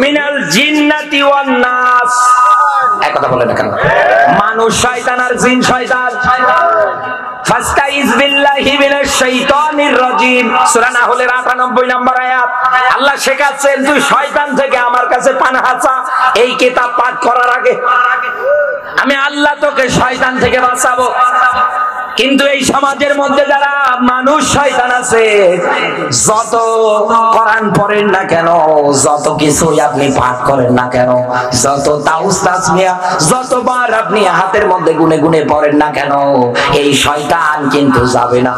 মিনাল জিন্নাতি ওয়ান নাস। এক কথা বলে না কেন? মানুষ শয়তান আর জিন শয়তান। ফাস্তাইজ বিল্লাহি মিনাশ শাইতানির রাজিম, সূরা নাহলের ৯৮ নম্বর আয়াত। আল্লাহ শেখাচ্ছেন তুই শয়তান থেকে আমার কাছে পানাহ চা। এই কিতাব পাঠ করার আগে আমি আল্লাহ তোকে শয়তান থেকে বাঁচাবো। কিন্তু এই সমাজের মধ্যে যারা মানুষ শয়তান আছে, যত কোরআন পড়েন না কেন, যত কিছুই আপনি পাঠ করেন না কেন, যত তাউস তাসমিয়া যতবার আপনি হাতের মধ্যে গুনে গুনে পড়েন না কেন, এই শয়তান কিন্তু যাবে না,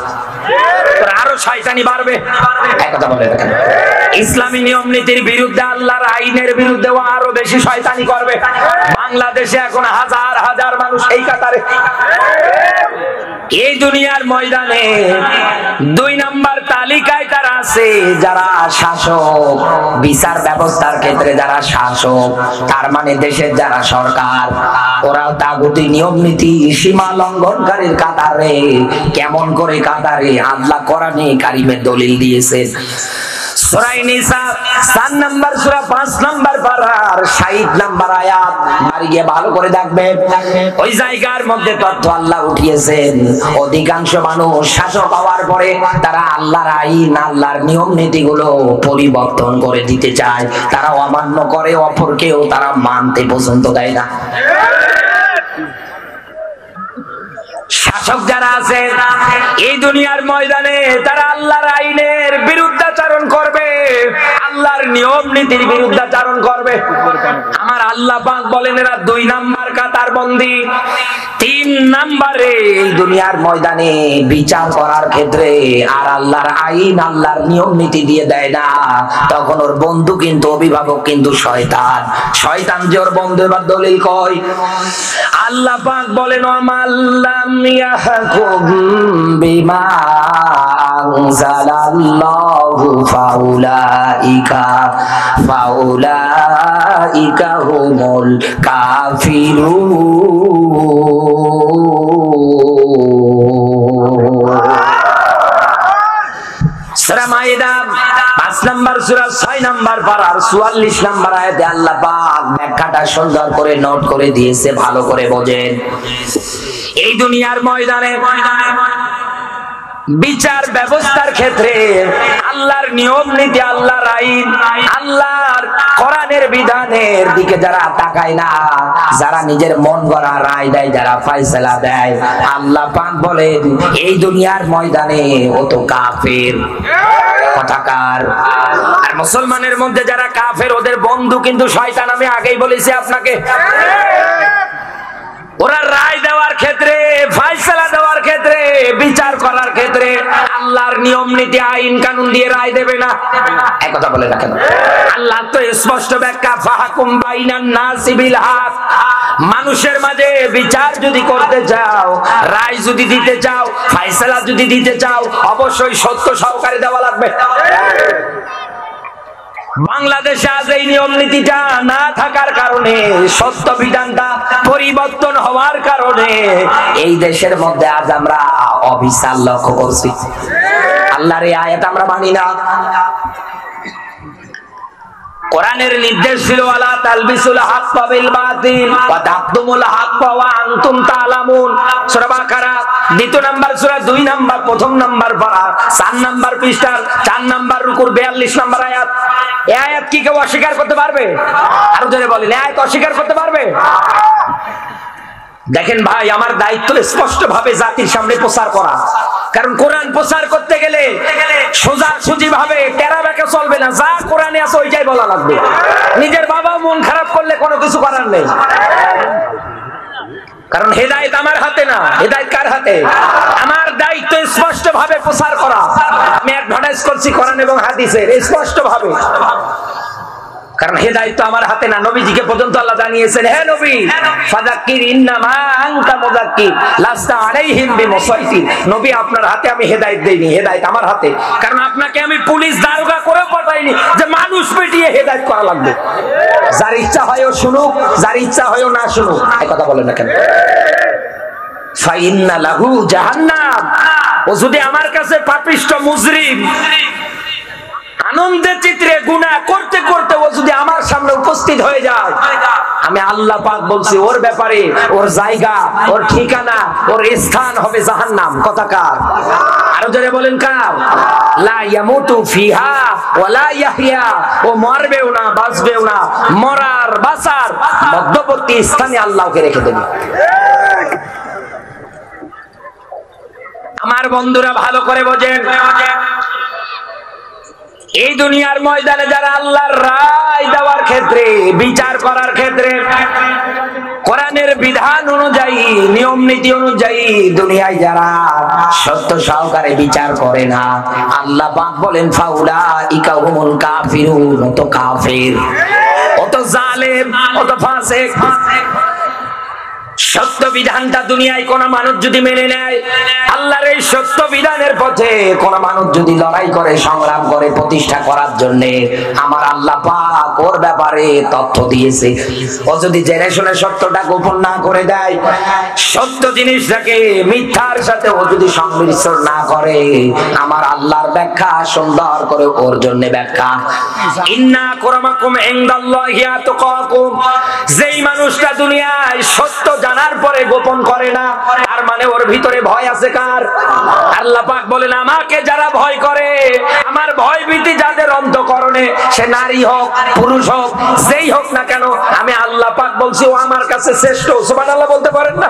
আরো শয়তানি বাড়বে। কথা বলে দেখেন, ইসলামী নিয়ম নীতির বিরুদ্ধে, আল্লাহর আইনের বিরুদ্ধে আরো বেশি শয়তানি করবে। বাংলাদেশে এখন হাজার হাজার মানুষ এই কাতারে। এই দুনিয়ার ময়দানে ২ নাম্বার তালিকায় তারা আছে যারা শাসক, বিচার ব্যবস্থার ক্ষেত্রে যারা শাসক, তার মানে দেশের যারা সরকার, ওরাও তাগুতি নিয়ম নীতি সীমা লঙ্ঘনকারীর কাতারে। কেমন করে কাতারে? আল্লাহ কোরআনে কারিমে দলিল দিয়েছেন। সূরা নিসা ৪ নাম্বার সূরা ৫ নাম্বার পারার ৬০ নাম্বার আয়াত, বাড়ি গিয়ে ভালো করে দেখবেন। ওই জায়গার মধ্যে তথ্য আল্লাহ উঠিয়েছেন। অধিকাংশ মানুষ শাসক হওয়ার পরে তারা আল্লাহর আইন, আল্লাহর নিয়ম নীতিগুলো পরিবর্তন করে দিতে চায়। তারা অমান্য করে, অপরকেও তারা মানতে পছন্দ দেয় না। শাসক যারা আছে এই দুনিয়ার ময়দানে, তারা আল্লাহর আইনের বিরুদ্ধাচরণ করবে, আল্লাহর নিয়ম নীতির বিরুদ্ধাচরণ করবে। আমার আল্লাহ পাক বলেন এরা ২ নাম্বার কাতার বন্দী। ৩ নাম্বারে এই দুনিয়ার ময়দানে বিচার করার ক্ষেত্রে আর আল্লাহর আইন, আল্লাহর নিয়ম নীতি দিয়ে দেয় না, তখন ওর বন্ধু কিন্তু, অভিভাবক কিন্তু শয়তান। শয়তান যে ওর বন্ধু, এবার দলিল কয়। আল্লাহ পাক বলেন আমাল্লাম ইয়াহকুম বিমা আনজালাল্লাহু ফাউলাইকা হুমুল কাফিরুন। সূরা মাইদা ৫ নাম্বার সূরা ৬ নাম্বার পারার ৪৪ নাম্বার আয়াতে আল্লাহ পাক ব্যাখ্যাটা সুন্দর করে নোট করে দিয়েছে, ভালো করে বোঝেন। এই দুনিয়ার ময়দানে বিচার ব্যবস্থার ক্ষেত্রে আল্লাহর নিয়ম নীতি, আল্লাহর আইন, আল্লাহর কোরআনের বিধানের দিকে যারা তাকায় না, যারা নিজের মন গড়া রায় দেয়, যারা ফয়সালা দেয়, আল্লাহ পাক বলেন এই দুনিয়ার ময়দানে ও তো কাফের। কথাকার। আর মুসলমানের মধ্যে যারা কাফের, ওদের বন্ধু কিন্তু শয়তান। আমি আগেই বলেছি আপনাকে, ওরা রায় দেওয়ার ক্ষেত্রে, ফয়সালা দেওয়ার ক্ষেত্রে, বিচার করার ক্ষেত্রে আল্লাহর নিয়ম নীতি, আইন কানুন দিয়ে রায় দেবে না। এক কথা বলে রাখেন, আল্লাহ তো স্পষ্ট ব্যাখ্যা, ফাহকুম বাইনান নাসি বিল হক। মানুষের মাঝে বিচার যদি করতে চাও, রায় যদি দিতে চাও, ফয়সালা যদি দিতে চাও, অবশ্যই সত্য সহকারে দেওয়া লাগবে। বাংলাদেশে আজ এই নিয়ম নীতিটা না থাকার কারণে, সত্য বিধানটা পরিবর্তন হওয়ার কারণে এই দেশের মধ্যে আজ আমরা অবিচার লক্ষ্য করছি। আল্লাহর এই আয়াত আমরা মানি না। কোরআনের নির্দেশ ছিল ওয়ালা তালবিসুল হাক্কা বিল বাতিল ওয়া তাকতুমুল হাক্কা ওয়া আনতুম তা'লামুন। সূরা বাকারা ২ নাম্বার সূরা ২ নাম্বার ১ম নাম্বার পারা ৪ নাম্বার পৃষ্ঠা ৪ নাম্বার রুকুর ৪২ নাম্বার আয়াত। এই আয়াত কি কেউ অস্বীকার করতে পারবে? আরো জোরে বলেন, এই আয়াত অস্বীকার করতে পারবে? দেখেন ভাই, আমার দায়িত্ব স্পষ্ট ভাবে জাতির সামনে প্রচার করা। কারণ কোরআন প্রচার করতে গেলে সোজাসুজি ভাবে টেরা বেঁকে চলবে না, যা কোরআনে আছে ওইটাই বলা লাগবে। নিজের বাবা মন খারাপ করলে কোনো কিছু করার নেই, কারণ হেদায়েত আমার হাতে না। হেদায়েত কার হাতে? আমার দায়িত্ব স্পষ্ট ভাবে প্রচার করা। আমি অ্যাডভার্টাইজ করছি কোরআন এবং হাদিসের স্পষ্ট ভাবে, কারণ হেদায়েত তো আমার হাতে না। নবীজিকে পর্যন্ত আল্লাহ জানিয়েছেন, হে নবী ফাযাক্কির ইন্নামা আনতা মুযাক্কির লাস্তা আলাইহিম বিমুসাইতির। নবী আপনার হাতে আমি হেদায়েত দেইনি, হেদায়েত আমার হাতে। কারণ আপনাকে আমি পুলিশ দারোগা করে পাঠাইনি যে মানুষ পেটিয়ে হেদায়েত করা লাগবে। যার ইচ্ছা হয় ও শুনুক, যার ইচ্ছা হয় ও না শুনুক। এই কথা বলেন না কেন? ফাইন্না লাহু জাহান্নাম। ও যদি আমার কাছে পাপিষ্ঠ মুজরিম, আনন্দের চিত্রে গুনাহ করতে করতে ও যদি আমার সামনে উপস্থিত হয়ে যায়, আমি আল্লাহ পাক বলছি ওর ব্যাপারে ওর জায়গা, ওর ঠিকানা, ওর স্থান হবে জাহান্নাম। কথা কার? আরো জোরে বলেন কার? লা ইয়ামুতু ফিহা ওয়ালা ইয়াহইয়া, ও মরবেও না বাঁচবেও না, মরার বাঁচার মধ্যবর্তী স্থানে আল্লাহ ওকে রেখে দেবে। আমার বন্ধুরা ভালো করে বোঝেন, এই দুনিয়ার ময়দানে যারা আল্লাহর রায় দেওয়ার ক্ষেত্রে, বিচার করার ক্ষেত্রে কোরআনের বিধান অনুযায়ী, নিয়ম নীতি অনুযায়ী দুনিয়ায় যারা সত্য সহকারে বিচার করে না, আল্লাহ পাক বলেন ফাউলাইকা হুমুল কাফিরুন, ও তো কাফির, ও তো জালেম, ও তো ফাসিক। সত্য বিধানটা দুনিয়ায় কোন মানুষ যদি মেনে নেয়, আল্লাহর এই সত্য বিধানের পথে কোন মানুষ যদি লড়াই করে, সংগ্রাম করে প্রতিষ্ঠা করার জন্য, আমার আল্লাহ পাক ওর ব্যাপারে তথ্য দিয়েছে। ও যদি জেনে শুনে সত্যটা গোপন না করে দেয়, সত্য জিনিসটাকে মিথ্যার সাথে ও যদি সংমিশ্রণ না করে, আমার আল্লাহর ব্যাখ্যা সুন্দর করে ওর জন্য ব্যাখ্যা। ইন্না আকরামাকুম ইনদাল্লাহি আতকাকুম, যেই মানুষটা দুনিয়ায় সত্য জানার পরে গোপন করে না, তার মানে ওর ভিতরে ভয় আছে কার? আল্লাহ পাক বলেন আমাকে যারা ভয় করে, আমার ভয় ভীতি যাদের অন্তঃকরণে, সে নারী হোক পুরুষ হোক যেই হোক না কেন, আমি আল্লাহ পাক বলছি ও আমার কাছে শ্রেষ্ঠ। সুবহানাল্লাহ বলতে পারেন না?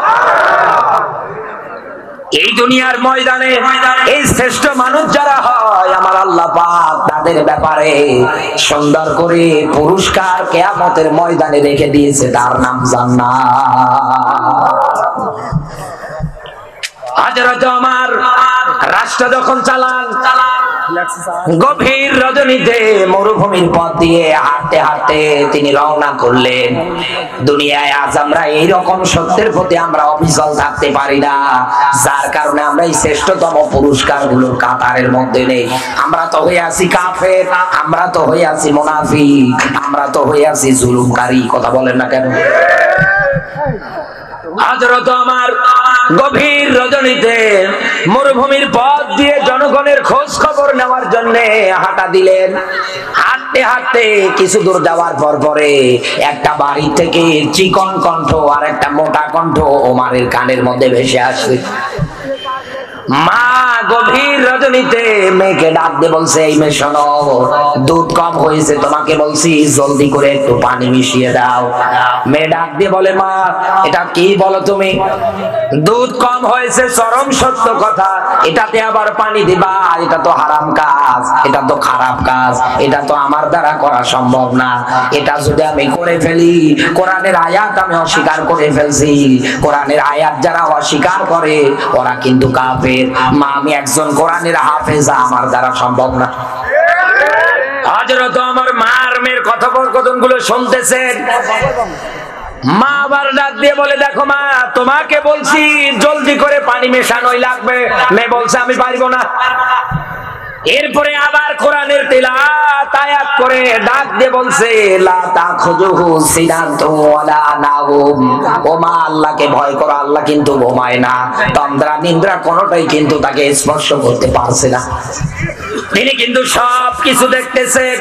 এই দুনিয়ার ময়দানে এই শ্রেষ্ঠ মানুষ যারা হয়, আমার আল্লাহ পাক তাদের ব্যাপারে সুন্দর করে পুরস্কার কিয়ামতের ময়দানে রেখে দিয়েছে, তার নাম জান্নাত। হযরত ওমর রাষ্ট্র যখন চালান, গভীর রজনীতে মরুভূমির পথ দিয়ে হাঁটতে হাঁটতে তিনি রওনা করলেন। দুনিয়ায় আজ আমরা এইরকম সত্যের প্রতি আমরা অবিচল থাকতে পারি না, যার কারণে আমরা এই শ্রেষ্ঠতম পুরস্কার গুলোর কাতারের মধ্যে নেই। আমরা তো হয়ে আছি কাফের, আমরা তো হয়ে আছি মুনাফিক, আমরা তো হয়ে আছি জুলুমকারী। কথা বলেন না কেন? হযরত ওমর গভীর রজনীতে মরুভূমির পথ দিয়ে জনগণের খোঁজ খবর নেওয়ার জন্য হাঁটা দিলেন। হাঁটতে হাঁটতে কিছু দূর যাওয়ার পর পরে একটা বাড়ি থেকে চিকন কণ্ঠ আর একটা মোটা কণ্ঠ ওমরের কানের মধ্যে ভেসে আসে। মা গভীর রজনীতে মেয়েকে ডাক দিয়ে বলছে, এই মেয়ে শোনো, দুধ কম হয়েছে, তোমাকে বলছি জলদি করে একটু পানি মিশিয়ে দাও। মেয়ে ডাক দিয়ে বলে, মা এটা কি বলো তুমি? দুধ কম হয়েছে চরম সত্য কথা, এটাতে আবার পানি দিবা? এটা তো হারাম কাজ, এটা তো খারাপ কাজ, এটা তো আমার দ্বারা করা সম্ভব না। এটা যদি আমি করে ফেলি, কোরআনের আয়াত আমি অস্বীকার করে ফেলছি। কোরআনের আয়াত যারা অস্বীকার করে ওরা কিন্তু কাফের। মা আমি একজন কোরআনের হাফেজা, আমার দ্বারা সম্ভব না। হযরত ওমর মার মেয়ের কথোপকথন গুলো শুনতেছেন। মা আবার ডাক দিয়ে বলে, দেখো মা, তোমাকে বলছি জলদি করে পানি মেশানোই লাগবে। মেয়ে বলছে আমি পারবো না। এরপরে আবার কোরআনের তিলাওয়াত আয়াত করে ডাক দিয়ে বলছে, লা তাখুযুহু সিনাতুন ওয়ালা নাওম। ও মা, আল্লাহকে ভয় করো, আল্লাহ কিন্তু ঘুমায় না, তন্দ্রা নিদ্রা কোনোটাই কিন্তু তাকে স্পর্শ করতে পারছে না। তিনি কিন্তু সব কিছু দেখতেছেন।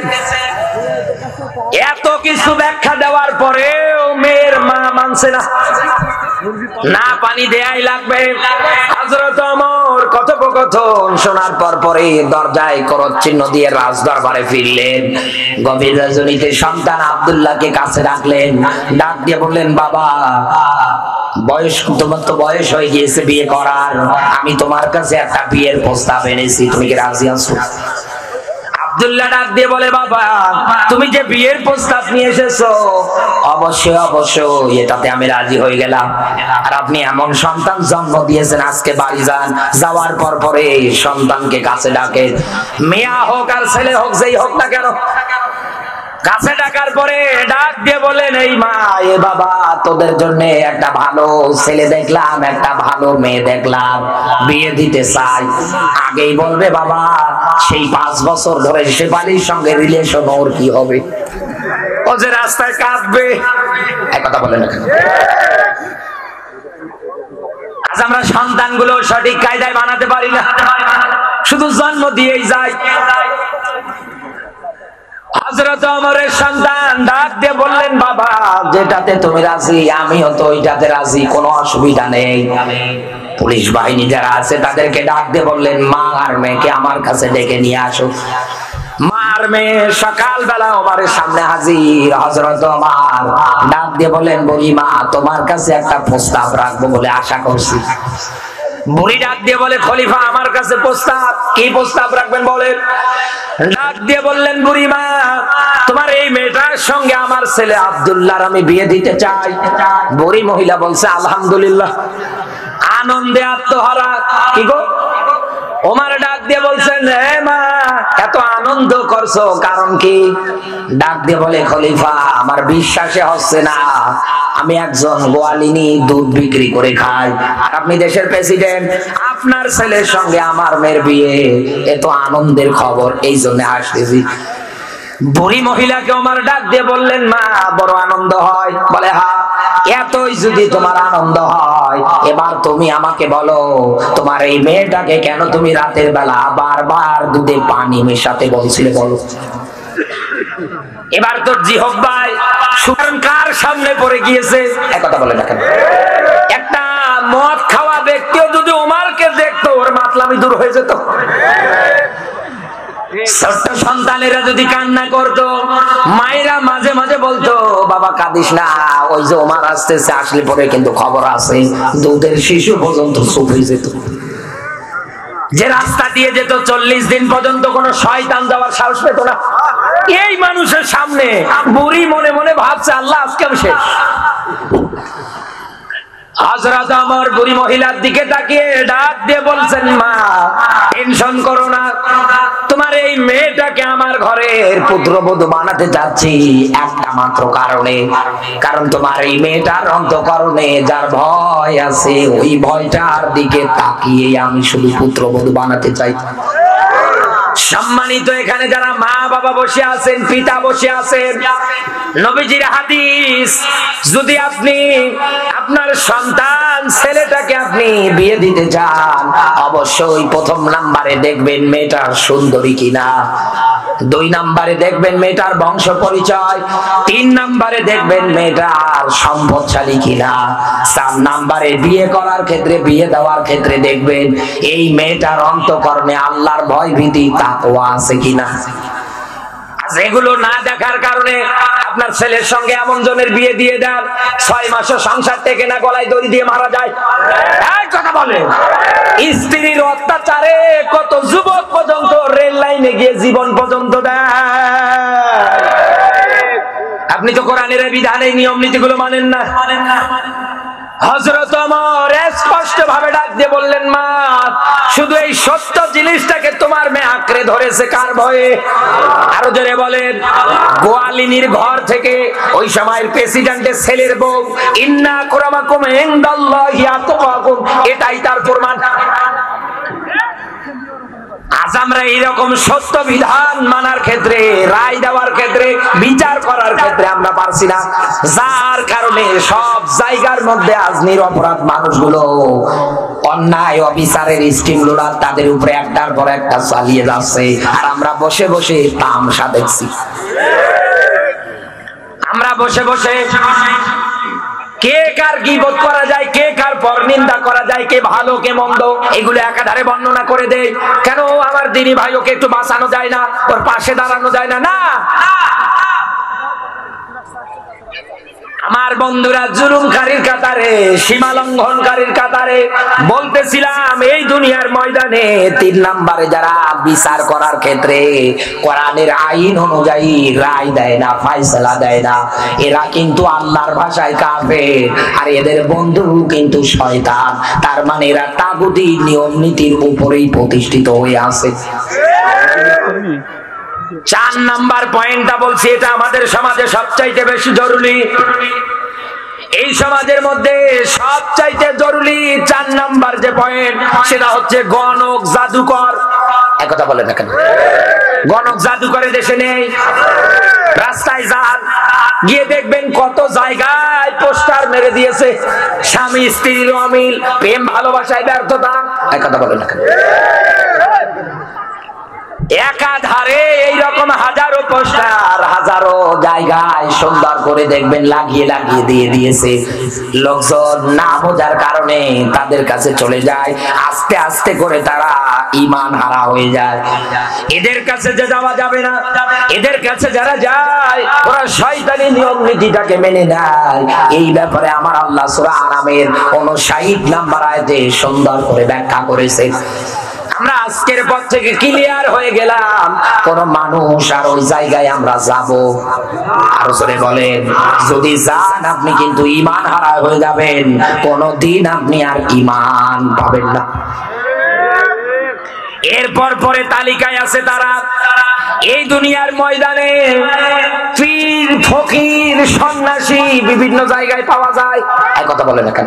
এত কিছু ব্যাখ্যা দেওয়ার পরেও মেয়ের মা মানছে না, না পানি দেয়াই লাগবে। হযরত ওমর কথোপকথন শোনার পর পরে দরজায় করত চিহ্ন দিয়ে রাজ দরবারে ফিরলেন। গভীর রজনীতে সন্তান আব্দুল্লাহকে কাছে ডাকলেন, ডাক দিয়ে বললেন, বাবা বয়স, তোমার তো বয়স হয়ে গিয়েছে বিয়ে করার, আমি তোমার কাছে একটা বিয়ের প্রস্তাব এনেছি, তুমি কি রাজি আছো? আব্দুল্লাহ ডাক দিয়ে বলে, বাবা তুমি যে বিয়ের প্রস্তাব নিয়ে এসেছো, অবশ্যই অবশ্যই এটাতে আমি রাজি হয়ে গেলাম। আর আপনি এমন সন্তান জন্ম দিয়েছেন, আজকে বাড়ি যান, যাওয়ার পর পরে সন্তানকে কাছে ডাকেন, মেয়ে হোক আর ছেলে হোক, যেই হোক না কেন, কাছে ডাকার পরে ডাক দিয়ে বলেন, এই মা, এ বাবা, তোদের জন্য একটা ভালো ছেলে দেখলাম, একটা ভালো মেয়ে দেখলাম, বিয়ে দিতে চাই। আগেই বলবে বাবা, সেই 5 বছর ধরে শেফালির সঙ্গে রিলেশন, ওর কি হবে? ও যে রাস্তায় কাঁদবে। এক কথা বলেন না। আজ আমরা সন্তানগুলো সঠিক কায়দায় বানাতে পারি না, শুধু জন্ম দিয়েই যায়। হযরত ওমরের সন্তান ডাক দিয়ে বললেন, বাবা যেটাতে তুমি রাজি আমিও তো ওইটাতে রাজি, কোনো অসুবিধা নেই। পুলিশ বাহিনী যারা আছে তাদেরকে ডাক দিয়ে বললেন, মা আর মেয়েকে আমার কাছে ডেকে নিয়ে আসো। মা আর মেয়ে সকালবেলা ওমরের সামনে হাজির। হযরত ওমর ডাক দিয়ে বলেন, বুড়িমা তোমার কাছে একটা প্রস্তাব রাখবো বলে আশা করছি। বুড়ি ডাক দিয়ে বলে, খলিফা আমার কাছে প্রস্তাব, কি প্রস্তাব রাখবেন বলেন। ডাক দিয়ে বললেন, বুড়িমা তোমার এই মেয়েটার সঙ্গে আমার ছেলে আব্দুল্লাহর আমি বিয়ে দিতে চাই। বুড়ি মহিলা বলছে, আলহামদুলিল্লাহ। আনন্দে আত্মহারা। কি গো? ওমর ডাক দিয়ে বলছেন, হে মা এত আনন্দ করছো কারণ কি? ডাক দিয়ে বলে, খলিফা আমার বিশ্বাসে হচ্ছে না, আমি একজন গোয়ালিনী, দুধ বিক্রি করে খাই, আর আপনি দেশের প্রেসিডেন্ট, আপনার ছেলের সঙ্গে আমার মেয়ের বিয়ে, এত আনন্দের খবর, এই জন্য আসতেছি। বুড়ি মহিলাকে ওমর ডাক দিয়ে বললেন, মা বড় আনন্দ হয়? বলে, হ্যাঁ। এতই যদি তোমার আনন্দ হয়, এবার তুমি আমাকে বলো তোমার এই মেয়েটাকে কেন তুমি রাতের বেলা বারবার দুধে পানি মেশাতে বলছিলে, বলো। এবার তোর জিহ্বায় সুতরাং কার সামনে পড়ে গিয়েছে? একথা বলে দেখেন, একটা মদ খাওয়া ব্যক্তিও যদি ওমরকে দেখতো ওর মাতলামি দূর হয়ে যেত। ছোট্ট সন্তানেরা যদি কান্না করতো, মায়েরা মাঝে মাঝে বলতো, বাবা কাঁদিস না, ওই যে ওমর আসতেছে, আসলে পরে কিন্তু খবর আছে, দুধের শিশু পর্যন্ত চুপ হয়ে যেত। যে রাস্তা দিয়ে যেত 40 দিন পর্যন্ত কোন শয়তান যাওয়ার সাহস পেত না। এই মানুষের সামনে বুড়ি মনে মনে ভাবছে, আল্লাহ আজকে আমি শেষ। হযরত ওমর বুড়ি মহিলার দিকে তাকিয়ে ডাক দিয়ে বলছেন, মা টেনশন করো না, তোমার এই মেয়েটাকে আমার ঘরের পুত্রবধূ বানাতে যাচ্ছি একটা মাত্র কারণে, কারণ তোমার এই মেয়েটার অন্তঃকরণে যার ভয় আছে, ওই ভয়টার দিকে তাকিয়ে আমি শুধু পুত্রবধূ বানাতে চাই। সম্মানিত এখানে যারা মা বাবা বসে আছেন, পিতা বসে আছেন, নবীজির হাদিস, যদি আপনি আপনার সন্তান ছেলেটাকে আপনি বিয়ে দিতে চান, অবশ্যই প্রথম নাম্বারে দেখবেন মেয়েটার সুন্দরী কিনা, 2 নাম্বারে দেখবেন মেয়েটার বংশ পরিচয়, 3 নাম্বারে দেখবেন মেয়েটার সম্পদশালী কিনা, 4 নাম্বারে বিয়ে করার ক্ষেত্রে, বিয়ে দেওয়ার ক্ষেত্রে দেখবেন এই মেয়েটার অন্তঃকরণে আল্লাহর ভয় ভীতি তাকওয়া আছে কিনা। যেগুলো না দেখার কারণে আপনার ছেলের সঙ্গে এমন জনের বিয়ে দিয়ে দেন 6 মাসে সংসার থেকে না গলায় দড়ি দিয়ে মারা যায়। এই কথা বলে, স্ত্রীর অত্যাচারে কত যুবক পর্যন্ত রেল লাইনে গিয়ে জীবন পর্যন্ত দেয়। আপনি তো কোরআনের বিধানে নিয়ম নীতিগুলো মানেন না। হযরত ওমর স্পষ্ট ভাবে ডাক দিয়ে বললেন, মা শুধু এই সত্য জিনিসটাকে তোমার মেয়ে আঁকড়ে ধরেছে কার ভয়ে? আরো জোরে বলেন। গোয়ালিনীর ঘর থেকে ওই সময়ের প্রেসিডেন্টের ছেলের বউ, ইন্না আকরামাকুম ইনদাল্লাহি আতকাকুম, এটাই তার প্রমাণ। আজ আমরা এইরকম সত্য বিধান মানার ক্ষেত্রে, রায় দেওয়ার ক্ষেত্রে, বিচার করার ক্ষেত্রে আমরা পারছি না, যার কারণে সব জায়গার মধ্যে আজ নিরপরাধ মানুষগুলো অন্যায় অবিচারের স্টিমগুলো তাদের উপরে একটার পর একটা চালিয়ে যাচ্ছে, আর আমরা বসে বসে তামাশা দেখছি। আমরা বসে বসে কে কার গীবত করা যায়, কে কার পরনিন্দা করা যায়, কে ভালো কে মন্দ, এগুলো একাধারে বর্ণনা করে দেয়। কেন আমার দিনী ভাই ওকে একটু বাঁচানো যায় না, ওর পাশে দাঁড়ানো যায় না? না, আমার বন্ধুরা জুলুমকারীর কাতারে, সীমা লঙ্ঘনকারীর কাতারে বলতেছিলাম, এই দুনিয়ার ময়দানে 3 নম্বরে যারা বিচার করার ক্ষেত্রে কোরআনের আইন অনুযায়ী রায় দেয় না, ফয়সালা দেয় না, এরা কিন্তু আল্লাহর ভাষায় কাফের, আর এদের বন্ধু কিন্তু শয়তান। তার মানে এরা তাগুতি নিয়ম নীতির উপরেই প্রতিষ্ঠিত হয়ে আছে। 4 নাম্বার পয়েন্টটা বলছি, এটা আমাদের সমাজে সবচাইতে বেশি জরুরি। এই সমাজের মধ্যে সবচাইতে জরুরি 4 নাম্বার যে পয়েন্ট, সেটা হচ্ছে গণক জাদুকর। একথা বলে দেখেন, গণক জাদুকরে দেশে নেই। রাস্তায় যান, গিয়ে দেখবেন কত জায়গায় পোস্টার মেরে দিয়েছে, স্বামী স্ত্রীর অমিল, প্রেম ভালোবাসায় ব্যর্থতা। একথা বলে দেখেন। একাধারে এইরকম হাজারো পোস্টার হাজারো জায়গায় সুন্দর করে দেখবেন লাগিয়ে লাগিয়ে দিয়ে দিয়েছে। লোকজন না বোঝার কারণে তাদের কাছে চলে যায়, আস্তে আস্তে করে তারা ঈমান হারা হয়ে যায়। এদের কাছে যে যাওয়া যাবে না, এদের কাছে যারা যায় ওরা শয়তানি নিয়ম নীতিটাকে মেনে নেয়। এই ব্যাপারে আমার আল্লাহ সূরা আনামের 59 নম্বর আয়াতে সুন্দর করে ব্যাখ্যা করেছে। আমরা আজকের পর থেকে ক্লিয়ার হয়ে গেলাম, কোন মানুষ আর ওই জায়গায় আমরা যাব। আর সরে বলেন, যদি যান আপনি কিন্তু ঈমান হারা হয়ে যাবেন, কোনদিন আপনি আর ঈমান পাবেন না। এরপর পরে তালিকায় আছে তারা এই দুনিয়ার ময়দানে পীর ফকির সন্ন্যাসী বিভিন্ন জায়গায় পাওয়া যায়। এই কথা বলে না কেন?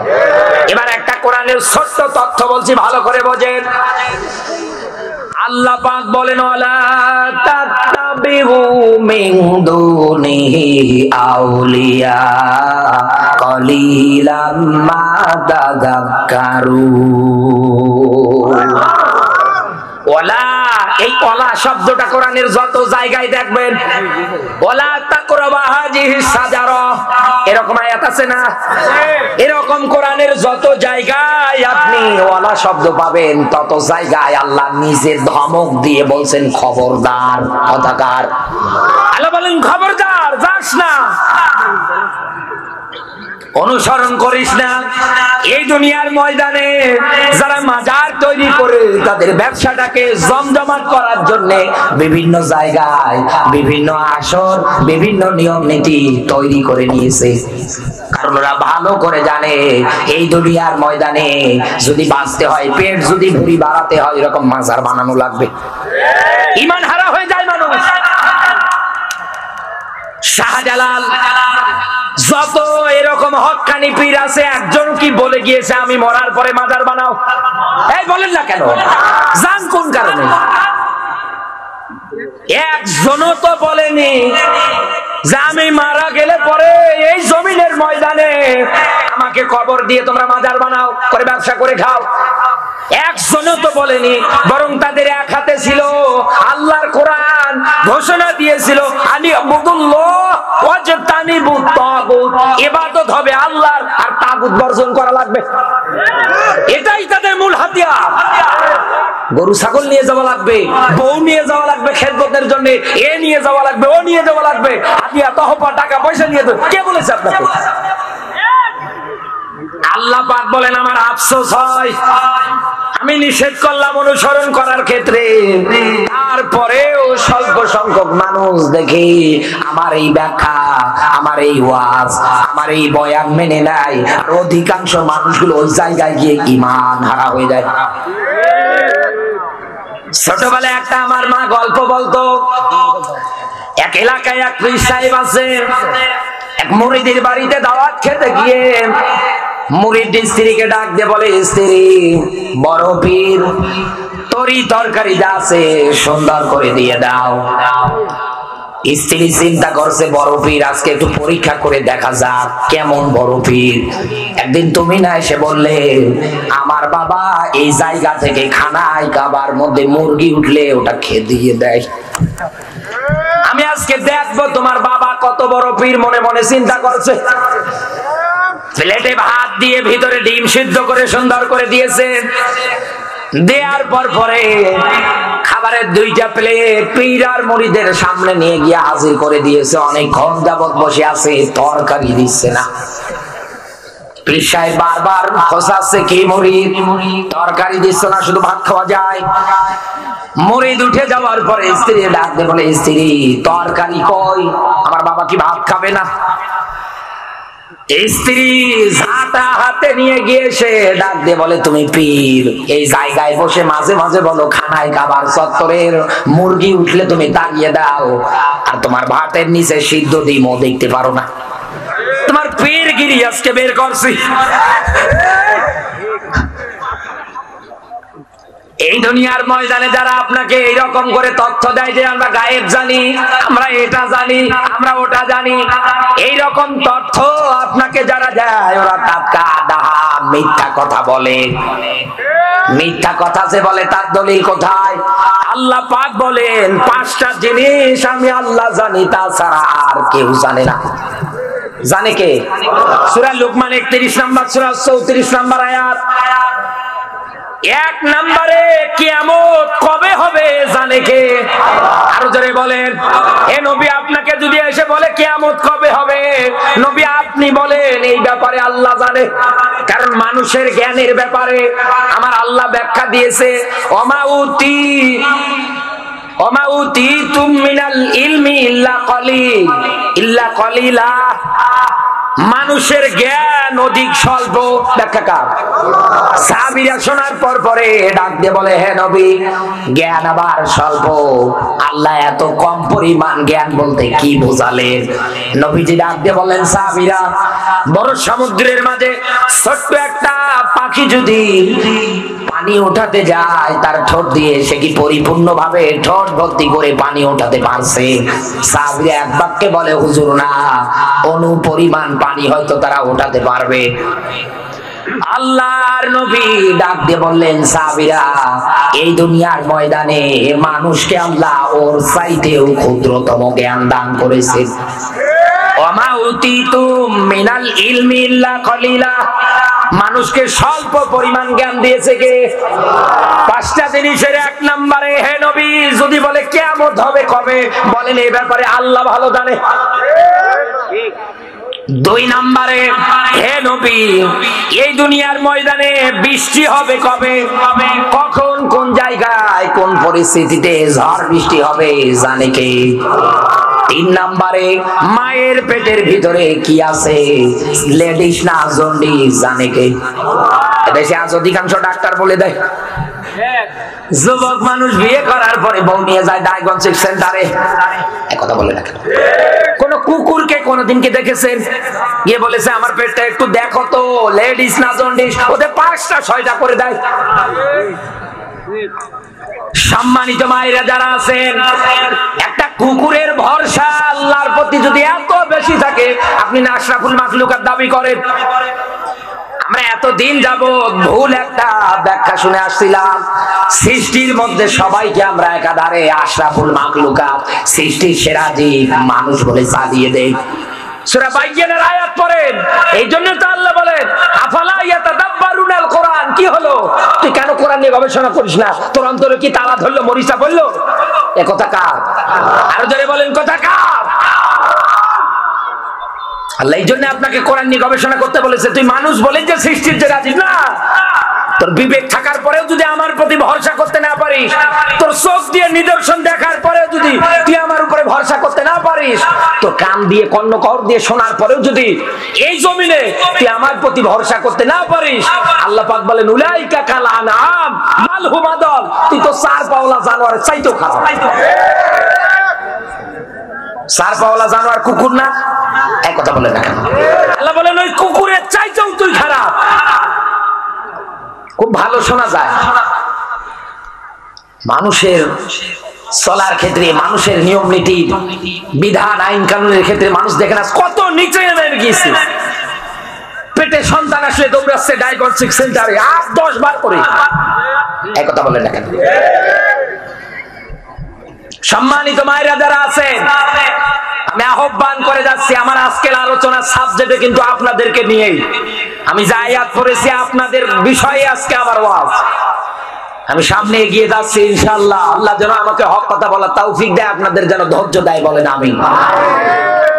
এবার একটা কোরআনের ছোট্ট তথ্য বলছি, ভালো করে বোঝেন। আল্লাহ পাক বলেন, ওয়ালা তাত্তাবিউ মিন দুনিহি আউলিয়া কলিলাম মা তাযাক্কারুন। ওয়ালা, এই ওয়ালা শব্দটা কোরআনের যত জায়গায় দেখবেন, ওয়ালা তাকরাবা হাযিহিস সাজারা, এরকম আয়াত আছে না? এরকম কোরআনের যত জায়গায় আপনি ওয়ালা শব্দ পাবেন, তত জায়গায় আল্লাহ নিজে ধমক দিয়ে বলছেন, খবরদার। কথাকার আল্লাহ বলেন, খবরদার, যাস না, অনুসরণ করিস না। এই দুনিয়ার ময়দানে যারা মাজার তৈরি করে তাদের ব্যবসাটাকে জমজমাট করার জন্য বিভিন্ন জায়গায় বিভিন্ন আসর বিভিন্ন নিয়ম নীতি তৈরি করে নিয়েছে, কারণ ওরা ভালো করে জানে এই দুনিয়ার ময়দানে যদি বাঁচতে হয়, পেট যদি ভুঁড়ি বাড়াতে হয়, এরকম মাজার বানানো লাগবে। ঈমান হারা হয়ে যায় মানুষ। শাহজালাল যত এরকম হক্কানি পীর আছে, একজন কি বলে গিয়েছে আমি মরার পরে মাজার বানাও? এই বলেন না কেন? জান কোন কারণে? একজনও তো বলেনি যে আমি মারা গেলে পরে এই জমিনের ময়দানে আমাকে কবর দিয়ে তোমরা মাজার বানাও করে ব্যবসা করে খাও। একজনও তো বলেনি, বরং তাদের এক হাতে ছিল আল্লাহর কোরআন, ঘোষণা দিয়েছিল ইবাদত হবে আল্লাহর, আর তাগুত বর্জন করা লাগবে। এটাই তাদের মূল হাতিয়ার। গরু ছাগল নিয়ে যাওয়া লাগবে, বউ নিয়ে যাওয়া লাগবে খেদমতের জন্য, এ নিয়ে যাওয়া লাগবে, ও নিয়ে যাওয়া লাগবে, হাতিয়া তহফা টাকা পয়সা নিয়ে যাবে। কে বলেছে আপনাকে? আল্লাহ পাক বলেন, আমার আফসোস হয় আমি নিষেধ করলাম অনুসরণ করার ক্ষেত্রে, তারপরেও স্বল্প সংখ্যক মানুষ দেখি আমার এই ব্যাখ্যা, আমার এই ওয়াজ, আমার এই বয়ান মেনে নেয়, আর অধিকাংশ মানুষগুলো ওই জায়গায় গিয়ে ঈমান হারা হয়ে যায়। ছোটবেলায় একটা আমার মা গল্প বলতো, এক এলাকায় এক পীর সাহেব আছে, এক মুরিদের বাড়িতে দাওয়াত খেতে গিয়ে মুরিদ স্ত্রীকে ডাক দিয়ে বলে, স্ত্রী, বড় পীর তরি তরকারি যা আছে সুন্দর করে দিয়ে দাও। স্ত্রী চিন্তা করছে, বড় পীর আজকে একটু পরীক্ষা করে দেখা যাক কেমন বড় পীর। একদিন তুমি না এসে বললে আমার বাবা এই জায়গা থেকে খানায় কাবার মধ্যে মুরগি উঠলে ওটা খেয়ে দিয়ে দেয়, আমি আজকে দেখবো তোমার বাবা কত বড় পীর। মনে মনে চিন্তা করছে। প্লেটে ভাত দিয়ে ভিতরে ডিম সিদ্ধ করে সুন্দর করে দিয়েছে। দেওয়ার পরে খাবারের দুইটা প্লেট পীর আর মুরিদের সামনে নিয়ে গিয়ে হাজির করে দিয়েছে। অনেকক্ষণ যাবত বসে আছে, তরকারি দিচ্ছে না। পীর সাহেব বারবার খোঁচাচ্ছে, কি মুরিদ, তরকারি দিচ্ছ না, শুধু ভাত খাওয়া যায়? মুরিদ উঠে যাওয়ার পরে স্ত্রী ডাক দিয়ে বলে, স্ত্রী তরকারি কই, আমার বাবা কি ভাত খাবে না? স্ত্রী ঝাঁটা হাতে নিয়ে গিয়ে সে ডাক দিয়ে বলে, তুমি পীর এই জায়গায় বসে মাঝে মাঝে বলো খানায় খাবার চত্বরের মুরগি উঠলে তুমি তাড়িয়ে দাও, আর তোমার ভাতের নিচে সিদ্ধ ডিমও দেখতে পারো না। তোমার পীরগিরি আজকে বের করছি। এই দুনিয়ার ময়দানে যারা আপনাকে এইরকম করে তথ্য দেয় যে আমরা গায়েব জানি, আমরা এটা জানি, আমরা ওটা জানি, এইরকম তথ্য আপনাকে যারা দেয় ওরা টাটকা ডাহা মিথ্যা কথা বলে। মিথ্যা কথা যে বলে তার দলিল কোথায়? আল্লাহ পাক বলেন 5টা জিনিস আমি আল্লাহ জানি, তাছাড়া আর কেউ জানে না। জানে কে? সূরা লুকমান 31 নম্বর সূরা 34 নম্বর আয়াত। 1 নম্বরে কিয়ামত কবে হবে জানে কে? আরো জোরে বলেন। হে নবী, আপনাকে যদি এসে বলে কিয়ামত কবে হবে, নবী আপনি বলেন এই ব্যাপারে আল্লাহ জানে। কারণ মানুষের জ্ঞানের ব্যাপারে আমার আল্লাহ ব্যাখ্যা দিয়েছে, ওমা উতিতুম মিনাল ইলমি ইল্লা কলিলা। মানুষের জ্ঞান অধিক স্বল্প। ব্যাখ্যাকার সাহাবীরা শোনার পরে ডাক দিয়ে বলে, হে নবী, জ্ঞান আবার স্বল্প, আল্লাহ এত কম পরিমাণ জ্ঞান বলতে কি বোঝালেন? নবীজি ডাক দিয়ে বলেন, সাহাবীরা, বড় সমুদ্রের মাঝে ছোট্ট একটা পাখি যদি পানি উঠাতে যায় তার ঠোঁট দিয়ে, সে কি পরিপূর্ণভাবে ঠোঁট ভর্তি করে পানি উঠাতে পারছে? সাহাবীরা এক বাক্যে বলে, হুজুর না, অনুপরিমাণ পানি হয়তো তারা উঠাতে পারবে। আল্লাহর নবী ডাক দিয়ে বললেন, সাহাবীরা, এই দুনিয়ার ময়দানে মানুষকে আল্লাহ ওর চাইতেও ক্ষুদ্রতম জ্ঞান দান করেছেন। ওমা উতিতুম মিনাল ইলমি ইল্লা কলিলা। মানুষকে স্বল্প পরিমাণ জ্ঞান দিয়েছে কে? 5টা জিনিসের 1 নম্বরে, হে নবী, যদি বলে কিয়ামত হবে কবে, বলেন এই ব্যাপারে আল্লাহ ভালো জানে। 2 নম্বরে, হে নবী, এই দুনিয়ার ময়দানে বৃষ্টি হবে কবে, কখন, কোন জায়গায়, কোন পরিস্থিতিতে ঝড় বৃষ্টি হবে জানে কে? 3 নম্বরে, মায়ের পেটের ভিতরে কি আছে, লেডিস না জন্ডিস জানে কে? এদেশে আজ অধিকাংশ ডাক্তার বলে দেয়। যুবক মানুষ বিয়ে করার পরে বউ নিয়ে যায় ডায়াগনস্টিক সেন্টারে, কথা বলে না কেন? কোন কুকুরকে কোনদিন কি দেখেছেন গিয়ে বলেছে আমার পেটটা একটু দেখো তো, লেডিস না জন্ডিস? ওদের 5টা 6টা করে দেয়। সম্মানিত মায়েরা যারা আছেন, একটা কুকুরের ভরসা আল্লাহর প্রতি যদি এত বেশি থাকে, আপনি না আশরাফুল মাখলুকাত দাবি করেন? আমরা এতদিন যাবত ভুল একটা ব্যাখ্যা শুনে আসছিলাম, সৃষ্টির মধ্যে সবাইকে আমরা একাধারে আশরাফুল মাখলুকাত, সৃষ্টির সেরা জীব মানুষ বলে চালিয়ে দেই। সূরা বাইয়িনের আয়াত পড়েন। এই জন্য তো আল্লাহ বলেন, আফালা ইয়াতাদাব্বারুনাল কোরআন। কি হলো, তুই কেন কোরআন নিয়ে গবেষণা করিস না? তোর অন্তরে কি তালা ধরলো, মরিচা পড়লো? এ কথা কার? আরো জোরে বলেন, কথা কার? আল্লাহ এই জন্য আপনাকে কোরআন নিয়ে গবেষণা করতে বলেছে। তুই মানুষ বলে যে সৃষ্টির যে রাজি না, তোর বিবেক থাকার পরেও যদি আমার প্রতি ভরসা করতে না পারিস, তোর চোখ দিয়ে নিদর্শন দেখার পরেও যদি তুই আমার উপরে ভরসা করতে না পারিস, তোর কান দিয়ে কর্ণকর দিয়ে শোনার পরেও যদি এই জমিনে তুই আমার প্রতি ভরসা করতে না পারিস, আল্লাহ পাক বলেন, উলাইকা কাল আনআম বাল হুম আদল। তুই তো 4 পাওলা জানোয়ারের চাইতেও খারাপ। 4 পাওলা জানোয়ার কুকুর না? এক কথা বলে না কেন? আল্লাহ বলেন ওই কুকুরের চাইতেও তুই খারাপ। খুব ভালো শোনা যায়। মানুষের চলার ক্ষেত্রে, মানুষের নিয়ম নীতি বিধান আইন কানুনের ক্ষেত্রে মানুষ দেখে না কত নিচে নেমে গিয়েছে। পেটে সন্তান আসলে দৌড়াচ্ছে ডায়াগনস্টিক সেন্টারে 8-10 বার করে। এক কথা বলে না কেন? সম্মানিত মায়েরা যারা আছেন, আমি আহ্বান করে যাচ্ছি, আমার আজকের আলোচনার সাবজেক্টে কিন্তু আপনাদেরকে নিয়েই। আমি যা আয়াত পড়েছি আপনাদের বিষয়ে আজকে আমার ওয়াজ। আমি সামনে এগিয়ে যাচ্ছি ইনশাআল্লাহ। আল্লাহ যেন আমাকে হক কথা বলার তৌফিক দেয়, আপনাদের যেন ধৈর্য দেয়, বলেন আমিন।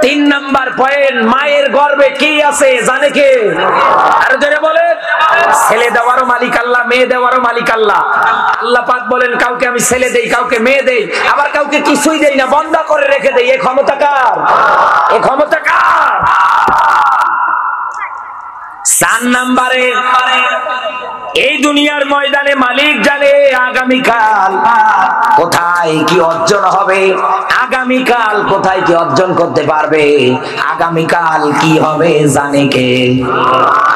3 নাম্বার পয়েন্ট, মায়ের গর্ভে কি আছে জানে কে? আরো জোরে বলেন। ছেলে দেওয়ারও মালিক আল্লাহ, মেয়ে দেওয়ারও মালিক আল্লাহ। আল্লাহ পাক বলেন, কাউকে আমি ছেলে দেই, কাউকে মেয়ে দেই, আবার কাউকে কিছুই দেই না, বন্ধ করে রেখে দেই। এই ক্ষমতা কার? এই ক্ষমতা কার? 4 নাম্বারে, এই দুনিয়ার ময়দানে মালিক জানে আগামীকাল কোথায় কি অর্জন হবে, আগামীকাল কোথায় কি অর্জন করতে পারবে, আগামীকাল কি হবে জানে কে?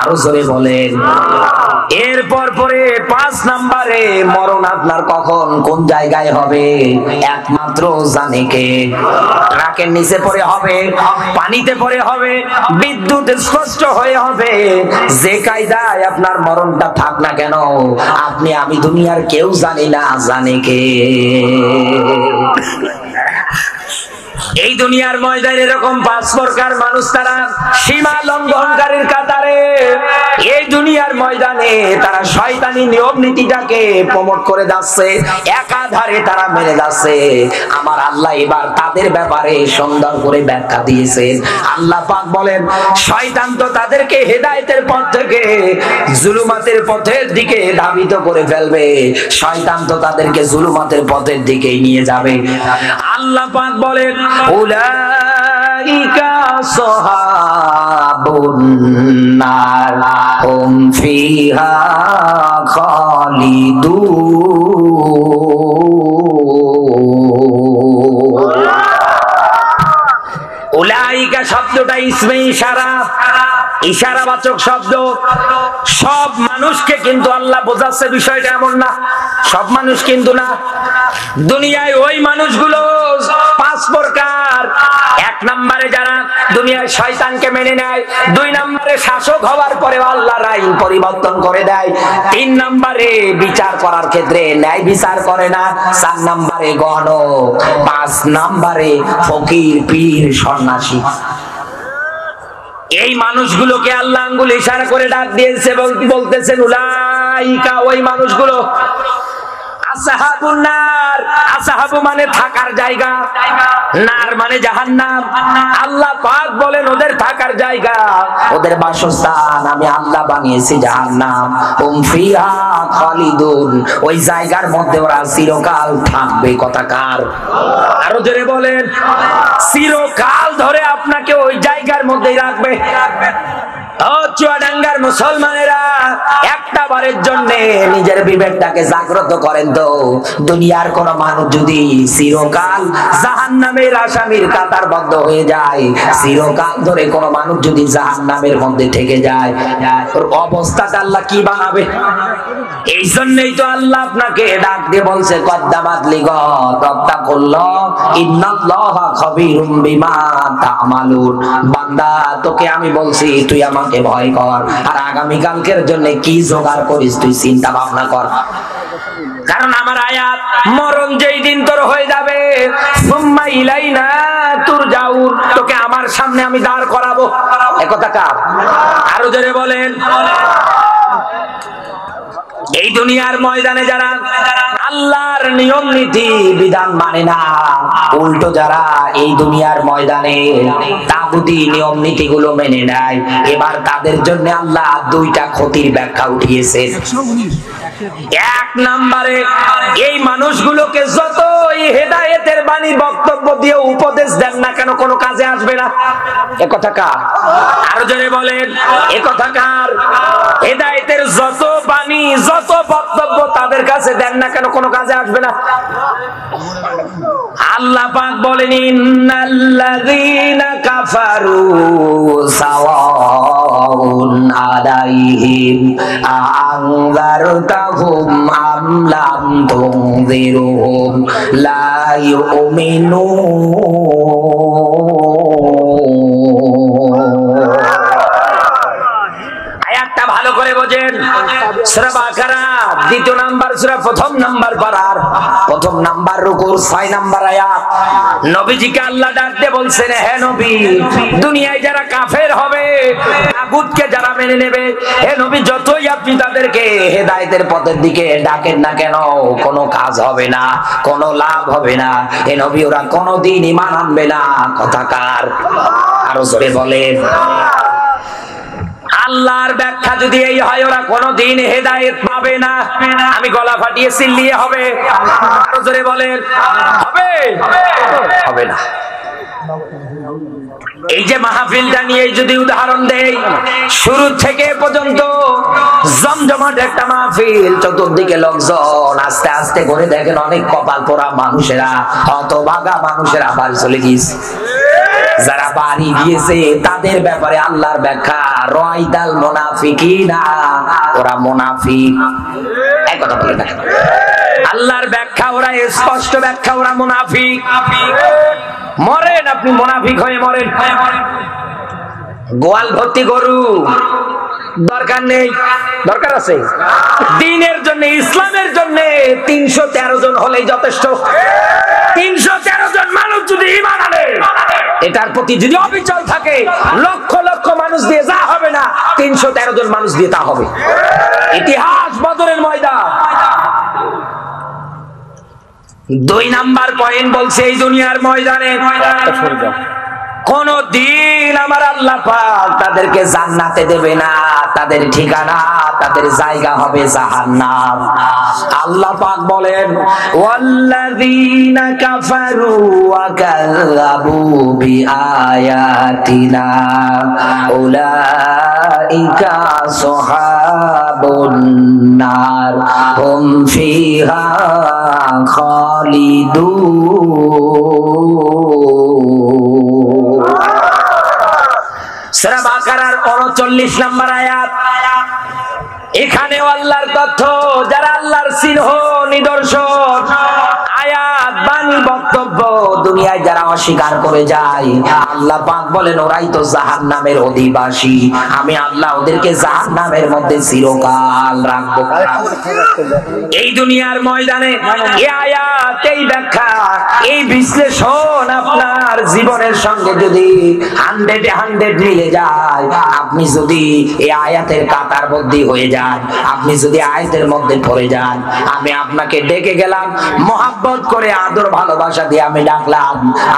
আরো জোরে বলেন। এরপর পরে 5 নম্বরে মরণ আপনার কখন কোন জায়গায় হবে একমাত্র জানে কে। ট্রাকের নিচে পড়ে হবে, পানিতে পড়ে হবে, বিদ্যুৎ স্পষ্ট হয়ে হবে, যে কায়দায় আপনার মরণটা থাক না কেন আপনি আমি দুনিয়ার কেউ জানি না, জানে কে। এই দুনিয়ার ময়দানে এরকম 5 প্রকার মানুষ, তারা সীমা লঙ্ঘনকারীর কাতারে। এই দুনিয়ার ময়দানে তারা শয়তানি নিয়ম নীতিটাকে প্রমোট করে যাচ্ছে, একাধারে তারা মেনে যাচ্ছে। আমার আল্লাহ এবার তাদের ব্যাপারে সুন্দর করে ব্যাখ্যা দিয়েছেন। আল্লাহ পাক বলেন, শয়তান তো তাদেরকে হেদায়েতের পথ থেকে জুলুমাতের পথের দিকে ধাবিত করে ফেলবে, শয়তান তো তাদেরকে জুলুমাতের পথের দিকেই নিয়ে যাবে। আল্লাহ পাক বলেন, উলাইকা আসহাবুন নার হুম ফিহা খালিদুন। উলাইকা শব্দটা ইসমে ইশারা, ইশারাবাচক শব্দ। সব মানুষকে কিন্তু আল্লাহ বোঝাচ্ছে, বিষয়টা এমন না সব মানুষ কিন্তু না। দুনিয়ায় ওই মানুষগুলো 5 প্রকার। 1 নম্বরে যারা দুনিয়ায় শয়তানকে মেনে নেয়, 2 নম্বরে শাসক হওয়ার পরে আল্লাহর আইন পরিবর্তন করে দেয়, 3 নম্বরে বিচার করার ক্ষেত্রে ন্যায় বিচার করে না, 4 নম্বরে গণক, 5 নম্বরে ফকির পীর সন্ন্যাসী। এই মানুষগুলোকে আল্লাহ আঙ্গুল ইশারা করে ডাক দিয়েছে এবং বলতেছেন, উলাইকা ওই মানুষগুলো আসহাবুন নার। আসহাবু মানে থাকার জায়গা, নার মানে জাহান্নাম। আল্লাহ পাক বলেন ওদের থাকার জায়গা, ওদের বাসস্থান আমি আল্লাহ বানিয়েছি জাহান্নাম। হুম ফিহা খালিদুন, ওই জায়গার মধ্যে ওরা চিরকাল থাকবে। কথা কার? আরো জোরে বলেন, চিরকাল ধরে আপনাকে ওই জায়গার মধ্যেই রাখবে। চুয়াডাঙ্গার মুসলমানেরা একটা বারের জন্য নিজের বিবেকটাকে জাগ্রত করেন তো, দুনিয়ার কোন মানুষ যদি চিরকাল জাহান্নামের আসামির কাতারবদ্ধ হয়ে যায়, চিরকাল ধরে কোন মানুষ যদি জাহান্নামের মধ্যে থেকে যায়, ওর অবস্থাটা আল্লাহ কি বানাবে? এই জন্যই তো আল্লাহ আপনাকে ডাক দিয়ে বলছে, কদ্দামাত লিগত তাকুল্লাহ ইন্নাল্লাহা খাবীরুম বিমা তা'মালুন। বান্দা তোকে আমি বলছি তুই আমাকে ভয় কর, আর আগামী কালকের জন্য কি জোগাড় করিস তুই চিন্তা ভাবনা কর। কারণ আমার আয়াত, মরণ যেই দিন তোর হয়ে যাবে, সুম্মা ইলাইনা তুরজাউন, তোকে আমার সামনে আমি দাঁড় করাবো। একথা কার? আরো জোরে বলেন। এই দুনিয়ার ময়দানে যারা আল্লাহর নিয়ম নীতি বিধান মানে না, উল্টো যারা এই দুনিয়ার ময়দানে তাগুতি নিয়ম নীতি গুলো মেনে নেয়, এবার তাদের জন্য আল্লাহ 2টা ক্ষতির ব্যাখ্যা উঠিয়েছে। 1 নম্বরে, এই মানুষগুলোকে যতই হেদায়েতের বাণী বক্তব্য দিয়ে উপদেশ দেন না কেন কোনো কাজে আসবে না। একথা কার? আরো জোরে বলেন, একথা কার? হেদায়েতের যত বাণী যত বক্তব্য তাদের কাছে দেন না কেন কোনো কাজে আসবে না। আল্লাহ পাক বলেন, ইন্নাল্লাযীনা কাফারু সাওয়াউন আলাইহিম আ'আনযারতাহুম আম লাম তুনযিরহুম লা ইউমিনুন। আয়াতটা ভালো করে বোঝেন। সূরা বাকারা 2 নাম্বার সূরা 1 নাম্বার পারার 1 নাম্বার রুকুর 6 নাম্বার আয়াত। নবীজিকে আল্লাহ ডাকতে বলছেন, হে নবী, দুনিয়ায় যারা কাফের হবে, তাগুতকে যারা মেনে নেবে, হে নবী যতই আপনি তাদেরকে হেদায়েতের পথের দিকে ডাকেন না কেন কোনো কাজ হবে না, কোনো লাভ হবে না। হে নবী ওরা কোনোদিন ঈমান আনবে না। কথা কার? আরো জোরে বলেন। আল্লাহর ব্যাখ্যা যদি এই হয়, ওরা কোনোদিন হেদায়েত পাবে না। আমি গলা ফাটিয়ে চিল্লিয়ে হবে? আরো জোরে বলেন, হবে? হবে না। এই যে মাহফিলটা নিয়ে যদি উদাহরণ দেই, শুরু থেকে পর্যন্ত জমজমাট একটা মাহফিল, চতুর্দিকে লোকজন, আস্তে আস্তে করে দেখেন অনেক কপাল পোড়া মানুষেরা, হতভাগা মানুষেরা বাড়ি চলে গিয়েছে। যারা বাড়ি দিয়েছে তাদের ব্যাপারে আল্লাহর ব্যাখ্যা রাইদাল মুনাফিকিনা, ওরা মুনাফিক। এই কথা বলে না আল্লাহর ব্যাখ্যা, ওরা স্পষ্ট ব্যাখ্যা, ওরা মুনাফিক। মরেন আপনি মুনাফিক হয়ে মরেন। গোয়াল ভর্তি গরু দরকার নেই, দরকার আছে দ্বীনের জন্য, ইসলামের জন্য 313 জন হলেই যথেষ্ট। 313 জন মানুষ যদি ঈমান আনে, এটার প্রতি যদি অবিচল থাকে, লক্ষ লক্ষ মানুষ দিয়ে যা হবে না, 313 জন মানুষ দিয়ে তা হবে। ইতিহাস বদরের ময়দান। 2 নাম্বার পয়েন্ট বলছে, এই দুনিয়ার ময়দানে কোন দিন আমার আল্লাহ পাক তাদেরকে জান্নাতে দেবে না, তাদের ঠিকানা, তাদের জায়গা হবে জাহান্নাম। আল্লাহ পাক বলেন, ওয়াল্লাযীনা কাফারু ওয়া কাযযাবু বিআয়াতিনা উলাইকা আসহাবুন নার হুম ফিহা খালিদুন। সূরা বাকারার 39 নম্বর আয়াত। এখানেও আল্লাহর তথ্য, যারা আল্লাহর চিহ্ন, নিদর্শন, আয়াত, বাণী, বক্তব্য দুনিয়ায় যারা অস্বীকার করে যায়, আল্লাহ পাক বলেন ওরাই তো জাহান্নামের অধিবাসী। আমি আল্লাহ ওদেরকে জাহান্নামের মধ্যে চিরকাল রাখবো। এই দুনিয়ার ময়দানে এই আয়াত, এই ব্যাখ্যা, এই বিশ্লেষণ আপনার জীবনের সঙ্গে যদি 100-100 মিলে যায়, আপনি যদি এই আয়াতের কাতার বন্দী হয়ে যান, আপনি যদি আয়াতের মধ্যে পড়ে যান, আমি আপনাকে ডেকে গেলাম মহব্বত করে, আদর ভালোবাসা দিয়ে আমি ডাকলাম,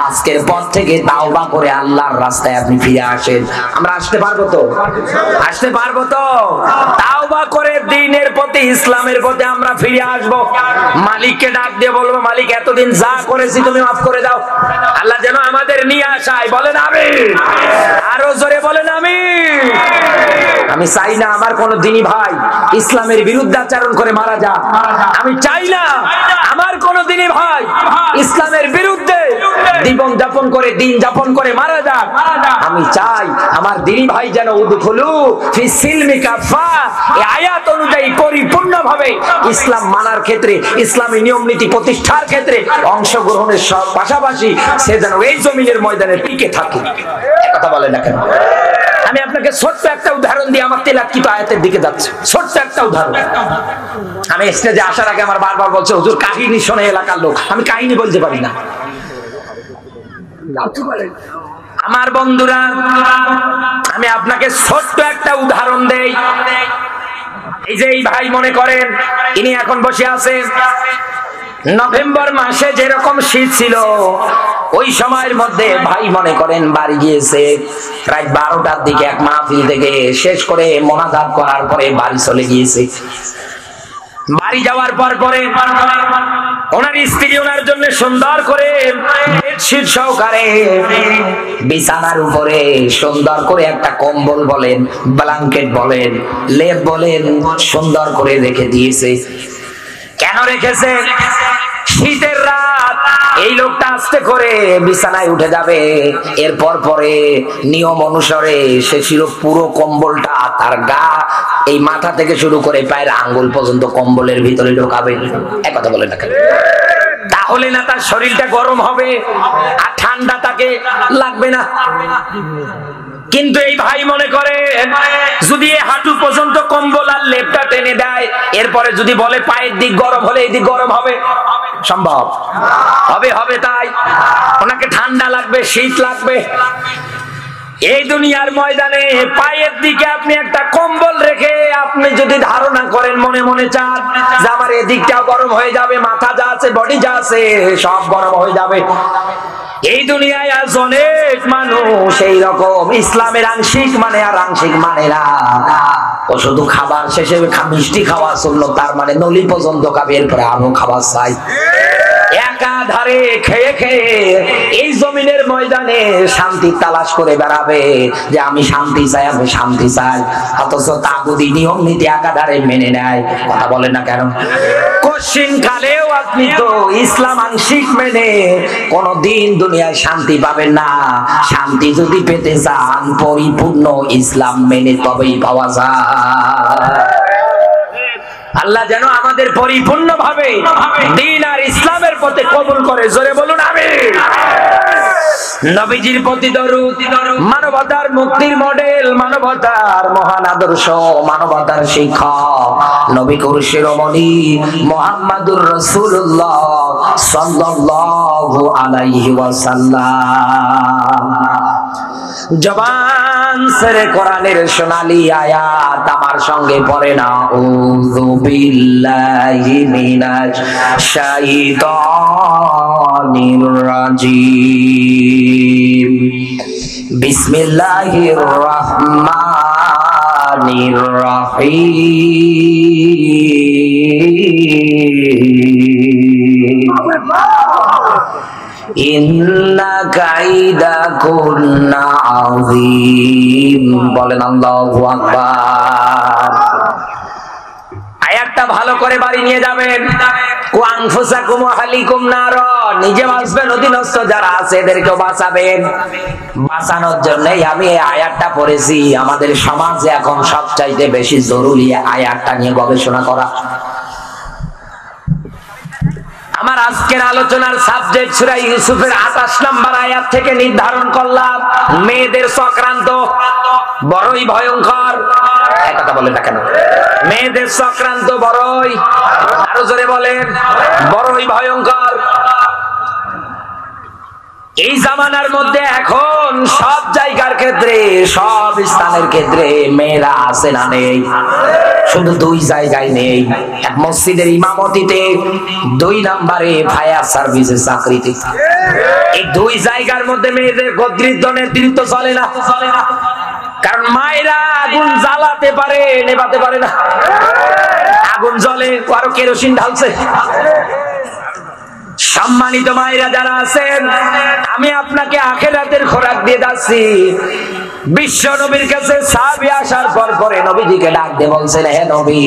আজকের পর থেকে তাওবা করে আল্লাহর রাস্তায় আপনি ফিরে আসেন। আমরা আসতে পারবো তো? আসতে পারবো তো? তাওবা করে দ্বীনের প্রতি, ইসলামের প্রতি আমরা ফিরে আসবো। মালিককে ডাক দিয়ে বলবো, মালিক এতদিন যা করেছি তুমি মাফ করে দাও। আল্লাহ যেন আমাদের নিয়ে আসায়, বলেন আমিন। আরো জোরে বলেন আমিন। আমি চাই না আমার কোন দ্বীনী ভাই ইসলামের বিরুদ্ধে আচরণ করে মারা যাক। আমি চাই না আমার কোন দ্বীনী ভাই ইসলামের বিরুদ্ধে জীবন যাপন করে, দিন যাপন করে মারা যাক। আমি চাই আমার দ্বীনী ভাই যেন উদখুলু ফি সিলমি কাফা, এই আয়াত অনুযায়ী পরিপূর্ণভাবে ইসলাম মানার ক্ষেত্রে, ইসলামী নিয়ম নীতি প্রতিষ্ঠার ক্ষেত্রে অংশগ্রহণের পাশাপাশি সে যেন এই জমিনের ময়দানে টিকে থাকে। কথা বলে না কেন? আমি আপনাকে ছোট্ট একটা উদাহরণ দিয়ে আমার তেলাওয়াতকৃত আয়াতের দিকে যাচ্ছে। ছোট্ট একটা উদাহরণ। আমি স্টেজে আসার আগে আমার বারবার বলছে, হুজুর কাহিনী শোনে এলাকার লোক। আমি কাহিনী বলতে পারি না। আমার বন্ধুরা, আমি আপনাকে ছোট্ট একটা উদাহরণ দেই। এই যে এই ভাই মনে করেন ইনি এখন বসে আছেন, নভেম্বর মাসে যেরকম শীত ছিল, ওই সময়ের মধ্যে ভাই মনে করেন বাড়ি গিয়েছে প্রায় 12টার দিকে, এক মাহফিল থেকে শেষ করে মোনাজাত করার পরে বাড়ি চলে গিয়েছে। বাড়ি যাওয়ার পরে ওনার স্ত্রী ওনার জন্য সুন্দর করে বেডশিট সহকারে বিছানার উপরে সুন্দর করে একটা কম্বল বলেন, ব্ল্যাঙ্কেট বলেন, লেপ বলেন, সুন্দর করে রেখে দিয়েছে। কেন রেখেছে? শীতের রাত, এই লোকটা আস্তে করে বিছানায় উঠে যাবে, এরপর পরে নিয়ম অনুসারে সে ছিল পুরো কম্বলটা তার গা, এই মাথা থেকে শুরু করে পায়ের আঙ্গুল পর্যন্ত কম্বলের ভিতরে ঢোকাবে। এক কথা বলে না কেন? তাহলে না তার শরীরটা গরম হবে আর ঠান্ডা তাকে লাগবে না। কিন্তু এই ভাই মনে করে যদি হাঁটু পর্যন্ত কম্বল আর লেপটা টেনে দেয়, এরপরে যদি বলে পায়ের দিক গরম হলে এই দিক গরম হবে, সম্ভব হবে? হবে। তাই ওনাকে ঠান্ডা লাগবে, শীত লাগবে। এই দুনিয়ার ময়দানে পায়ের দিকে আপনি একটা কম্বল রেখে আপনি যদি ধারণা করেন, মনে মনে চান যে আমার এদিকটাও গরম হয়ে যাবে, মাথা যা আছে, বডি যা আছে সব গরম হয়ে যাবে। এই দুনিয়ায় আজ অনেক মানুষ এই রকম, ইসলামের আংশিক মানে আর আংশিক মানে না। ও শুধু খাবার শেষে মিষ্টি খাওয়া শুনলো, তার মানে নলি পর্যন্ত খাবে, এরপরে আরো খাবার চাই। এক একাধারে খেয়ে খেয়ে এই জমিনের ময়দানে শান্তি তালাশ করে বেড়াবে যে আমি শান্তি চাই, আমি শান্তি চাই, অথচ তাগুতি নিয়ম নীতি একাধারে মেনে নেয়। কথা বলেন না কেন? কশিন কালেও আপনি তো ইসলাম আংশিক মেনে কোনদিন দুনিয়ায় শান্তি পাবেন না। শান্তি যদি পেতে চান পরিপূর্ণ ইসলাম মেনে তবেই পাওয়া যায়। আল্লাহ যেন আমাদের পরিপূর্ণভাবে দ্বীন আর ইসলামের পথে কবুল করে। জোরে বলুন আমিন। নবীজির প্রতি দরুদ, মানবতার মুক্তির মডেল, মানবতার মহান আদর্শ, মানবতার শিক্ষক নবী শিরোমণি মুহাম্মাদুর রাসূলুল্লাহ সাল্লাল্লাহু আলাইহি ওয়াসাল্লাম। জবান সেরে কোরআনের সোনালী আয়াত আমার সঙ্গে পড়ে না। আউযু বিল্লাহি মিনাশ শাইতানির রাজিম। বিসমিল্লাহির রহমানির রহিম। ইন্না কাইদাকুন্না আযীম। বলেন আল্লাহু আকবার। আয়াতটা ভালো করে বাড়ি নিয়ে যাবেন। কুআনফুসাকুম ওয়া আহলিকুম নার, নিজে বাঁচবেন, অধীনস্থ যারা আছে এদেরকেও বাঁচাবেন। বাঁচানোর জন্যই আমি এই আয়াতটা পড়েছি। আমাদের সমাজে এখন সবচাইতে বেশি জরুরি আয়াতটা নিয়ে গবেষণা করা। আমার আজকের আলোচনার সাবজেক্ট সূরা ইউসুফের 28 নম্বর আয়াত থেকে নির্ধারণ করলাম মেয়েদের চক্রান্ত বড়ই ভয়ঙ্কর। এক কথা বলেন না কেন? মেয়েদের চক্রান্ত বড়ই, আরো জোরে বলেন, বড়ই ভয়ঙ্কর। এই জামানার মধ্যে এখন সব জায়গার ক্ষেত্রে, সব স্থানের ক্ষেত্রে মেয়েরা আছে না নেই? শুধু দুই জায়গায় নেই। এক মসজিদের ইমামতিতে, 2 নম্বরে ফায়ার সার্ভিসের চাকরিতে। এই দুই জায়গার মধ্যে মেয়েদের কর্তৃত্ব নেতৃত্ব চলে না। কারণ মায়েরা আগুন জ্বালাতে পারে, নেভাতে পারে না। আগুন জ্বলে, আরো কেরোসিন ঢালছে। সম্মানিত মায়েরা যারা আছেন, আমি আপনাকে আখিরাতের খোরাক দিয়ে যাচ্ছি। বিশ্ব নবীর কাছে সাহাবী আসার পরে নবীজিকে ডাক দিয়ে বলছেন, হে নবী,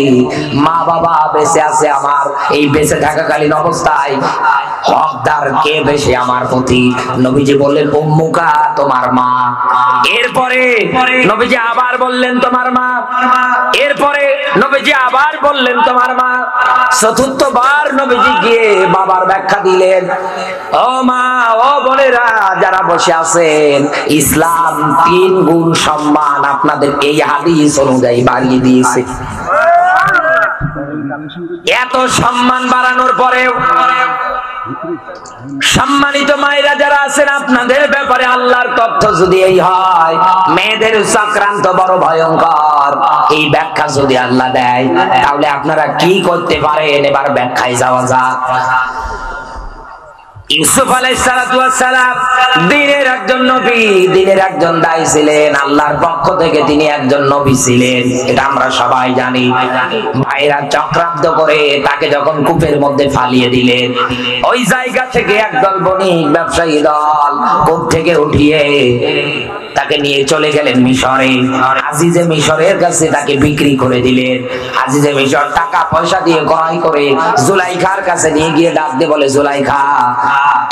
মা বাবা বেঁচে আছে আমার, এই বেঁচে থাকাকালীন অবস্থায় হকদার কে বেশি আমার প্রতি? নবীজি বললেন, উম্মুকা, তোমার মা। এরপরে নবীজি আবার বললেন, তোমার মা। এরপরে নবীজি আবার বললেন, তোমার মা। চতুর্থবার নবীজি গিয়ে বাবার ব্যাখ্যা দিলেন। ও মা, ও বোনেরা যারা বসে আছেন, ইসলাম 3 গুণ সম্মান আপনাদের এই হাদিস অনুযায়ী বাড়িয়ে দিয়েছে। এত সম্মান বাড়ানোর পরেও সম্মানিত মায়েরা যারা আছেন, আপনাদের ব্যাপারে আল্লাহর তথ্য যদি এই হয়, মেয়েদের চক্রান্ত বড় ভয়ঙ্কর, এই ব্যাখ্যা যদি আল্লাহ দেয়, তাহলে আপনারা কি করতে পারেন? এবার ব্যাখ্যায় যাওয়া যাক। ইউসুফ আলাইহিস সালাতু ওয়াস সালাম দ্বীনের একজন নবী, দ্বীনের একজন দায়ী ছিলেন। আল্লাহর পক্ষ থেকে তিনি একজন নবী ছিলেন, এটা আমরা সবাই জানি। ভাইরা চক্রান্ত করে তাকে যখন কূপের মধ্যে ফালিয়ে দিলেন, ওই জায়গা থেকে একদল বণিক ব্যবসায়ী দল কূপ থেকে উঠিয়ে তাকে নিয়ে চলে গেলেন মিশরে। আজিজে মিশরের কাছে তাকে বিক্রি করে দিলেন। আজিজে মিশর টাকা পয়সা দিয়ে ক্রয় করে জুলাইখার কাছে নিয়ে গিয়ে ডাক দিয়ে বলে, জুলাইখা,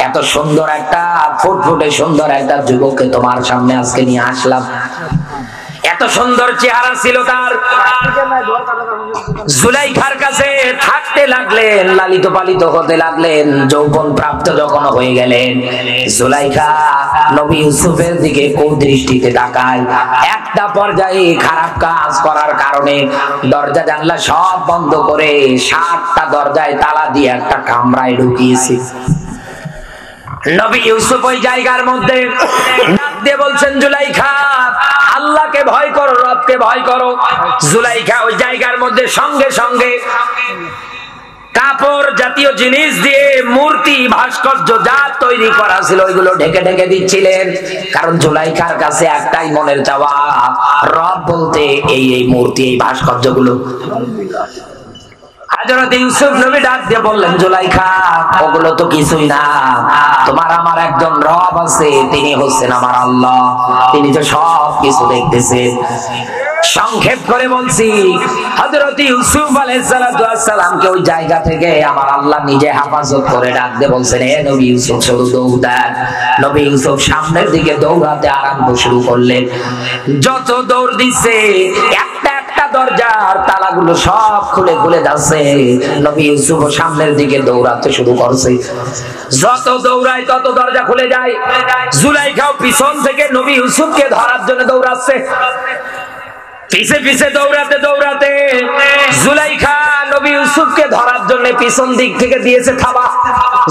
এত সুন্দর একটা ফুটফুটে সুন্দর একটা যুবককে তোমার সামনে আজকে নিয়ে আসলাম। এত সুন্দর চেহারা ছিল তার। জুলাইখার কাছে থাকতে লাগলেন, লালিত পালিত হতে লাগলেন। যৌবন প্রাপ্ত যখন হয়ে গেলেন, জুলাইখা নবী ইউসুফের দিকে কুদৃষ্টিতে তাকায়। একটা পর্যায়ে খারাপ কাজ করার কারণে দরজা জানলা সব বন্ধ করে 7টা দরজায় তালা দিয়ে একটা কামরায় ঢুকিয়েছে। নবী ইউসুফ ওই জায়গার মধ্যে ডাক দিয়ে বলছেন, জুলাইখা, আল্লাহকে ভয় করো, রবকে ভয় করো। জুলাইখা ওই জায়গার মধ্যে সঙ্গে সঙ্গে কাপড় জাতীয় জিনিস দিয়ে মূর্তি ভাস্কর্য যা তৈরি করা ছিল ওইগুলো ঢেকে ঢেকে দিচ্ছিলেন। কারণ জুলাইখার কাছে একটাই মনের চাওয়া, রব বলতে এই মূর্তি, এই ভাস্কর্যগুলো। হযরত ইউসুফ নবী ডাক দিয়ে বললেন, জুলাইখা, ওগুলো তো কিছুই না, তোমার আমার একজন রব আছে, তিনি হচ্ছেন আমার আল্লাহ, তিনি তো সব কিছু দেখতেছেন। সংক্ষেপ করে বলছি, হযরত ইউসুফ আলাইহিস সালামকে ওই জায়গা থেকে আমার আল্লাহ নিজে হেফাজত করে ডাক দিয়ে বলছেন, হে নবী ইউসুফ, শুরু দৌড়ান। নবী ইউসুফ সামনের দিকে দৌড়াতে আরম্ভ শুরু করলেন। যত দৌড় দিচ্ছে, একটা একটা দরজার তালাগুলো সব খুলে খুলে যাচ্ছে। নবী ইউসুফ সামনের দিকে দৌড়াতে শুরু করছে। যত দৌড়ায় তত দরজা খুলে যায়। জুলাইখাও পিছন থেকে নবী ইউসুফকে ধরার জন্য দৌড়াচ্ছে। পিছে পিছে দৌড়াতে দৌড়াতে জুলাইখা নবী ইউসুফকে ধরার জন্য পিছন দিক থেকে দিয়েছে থাবা।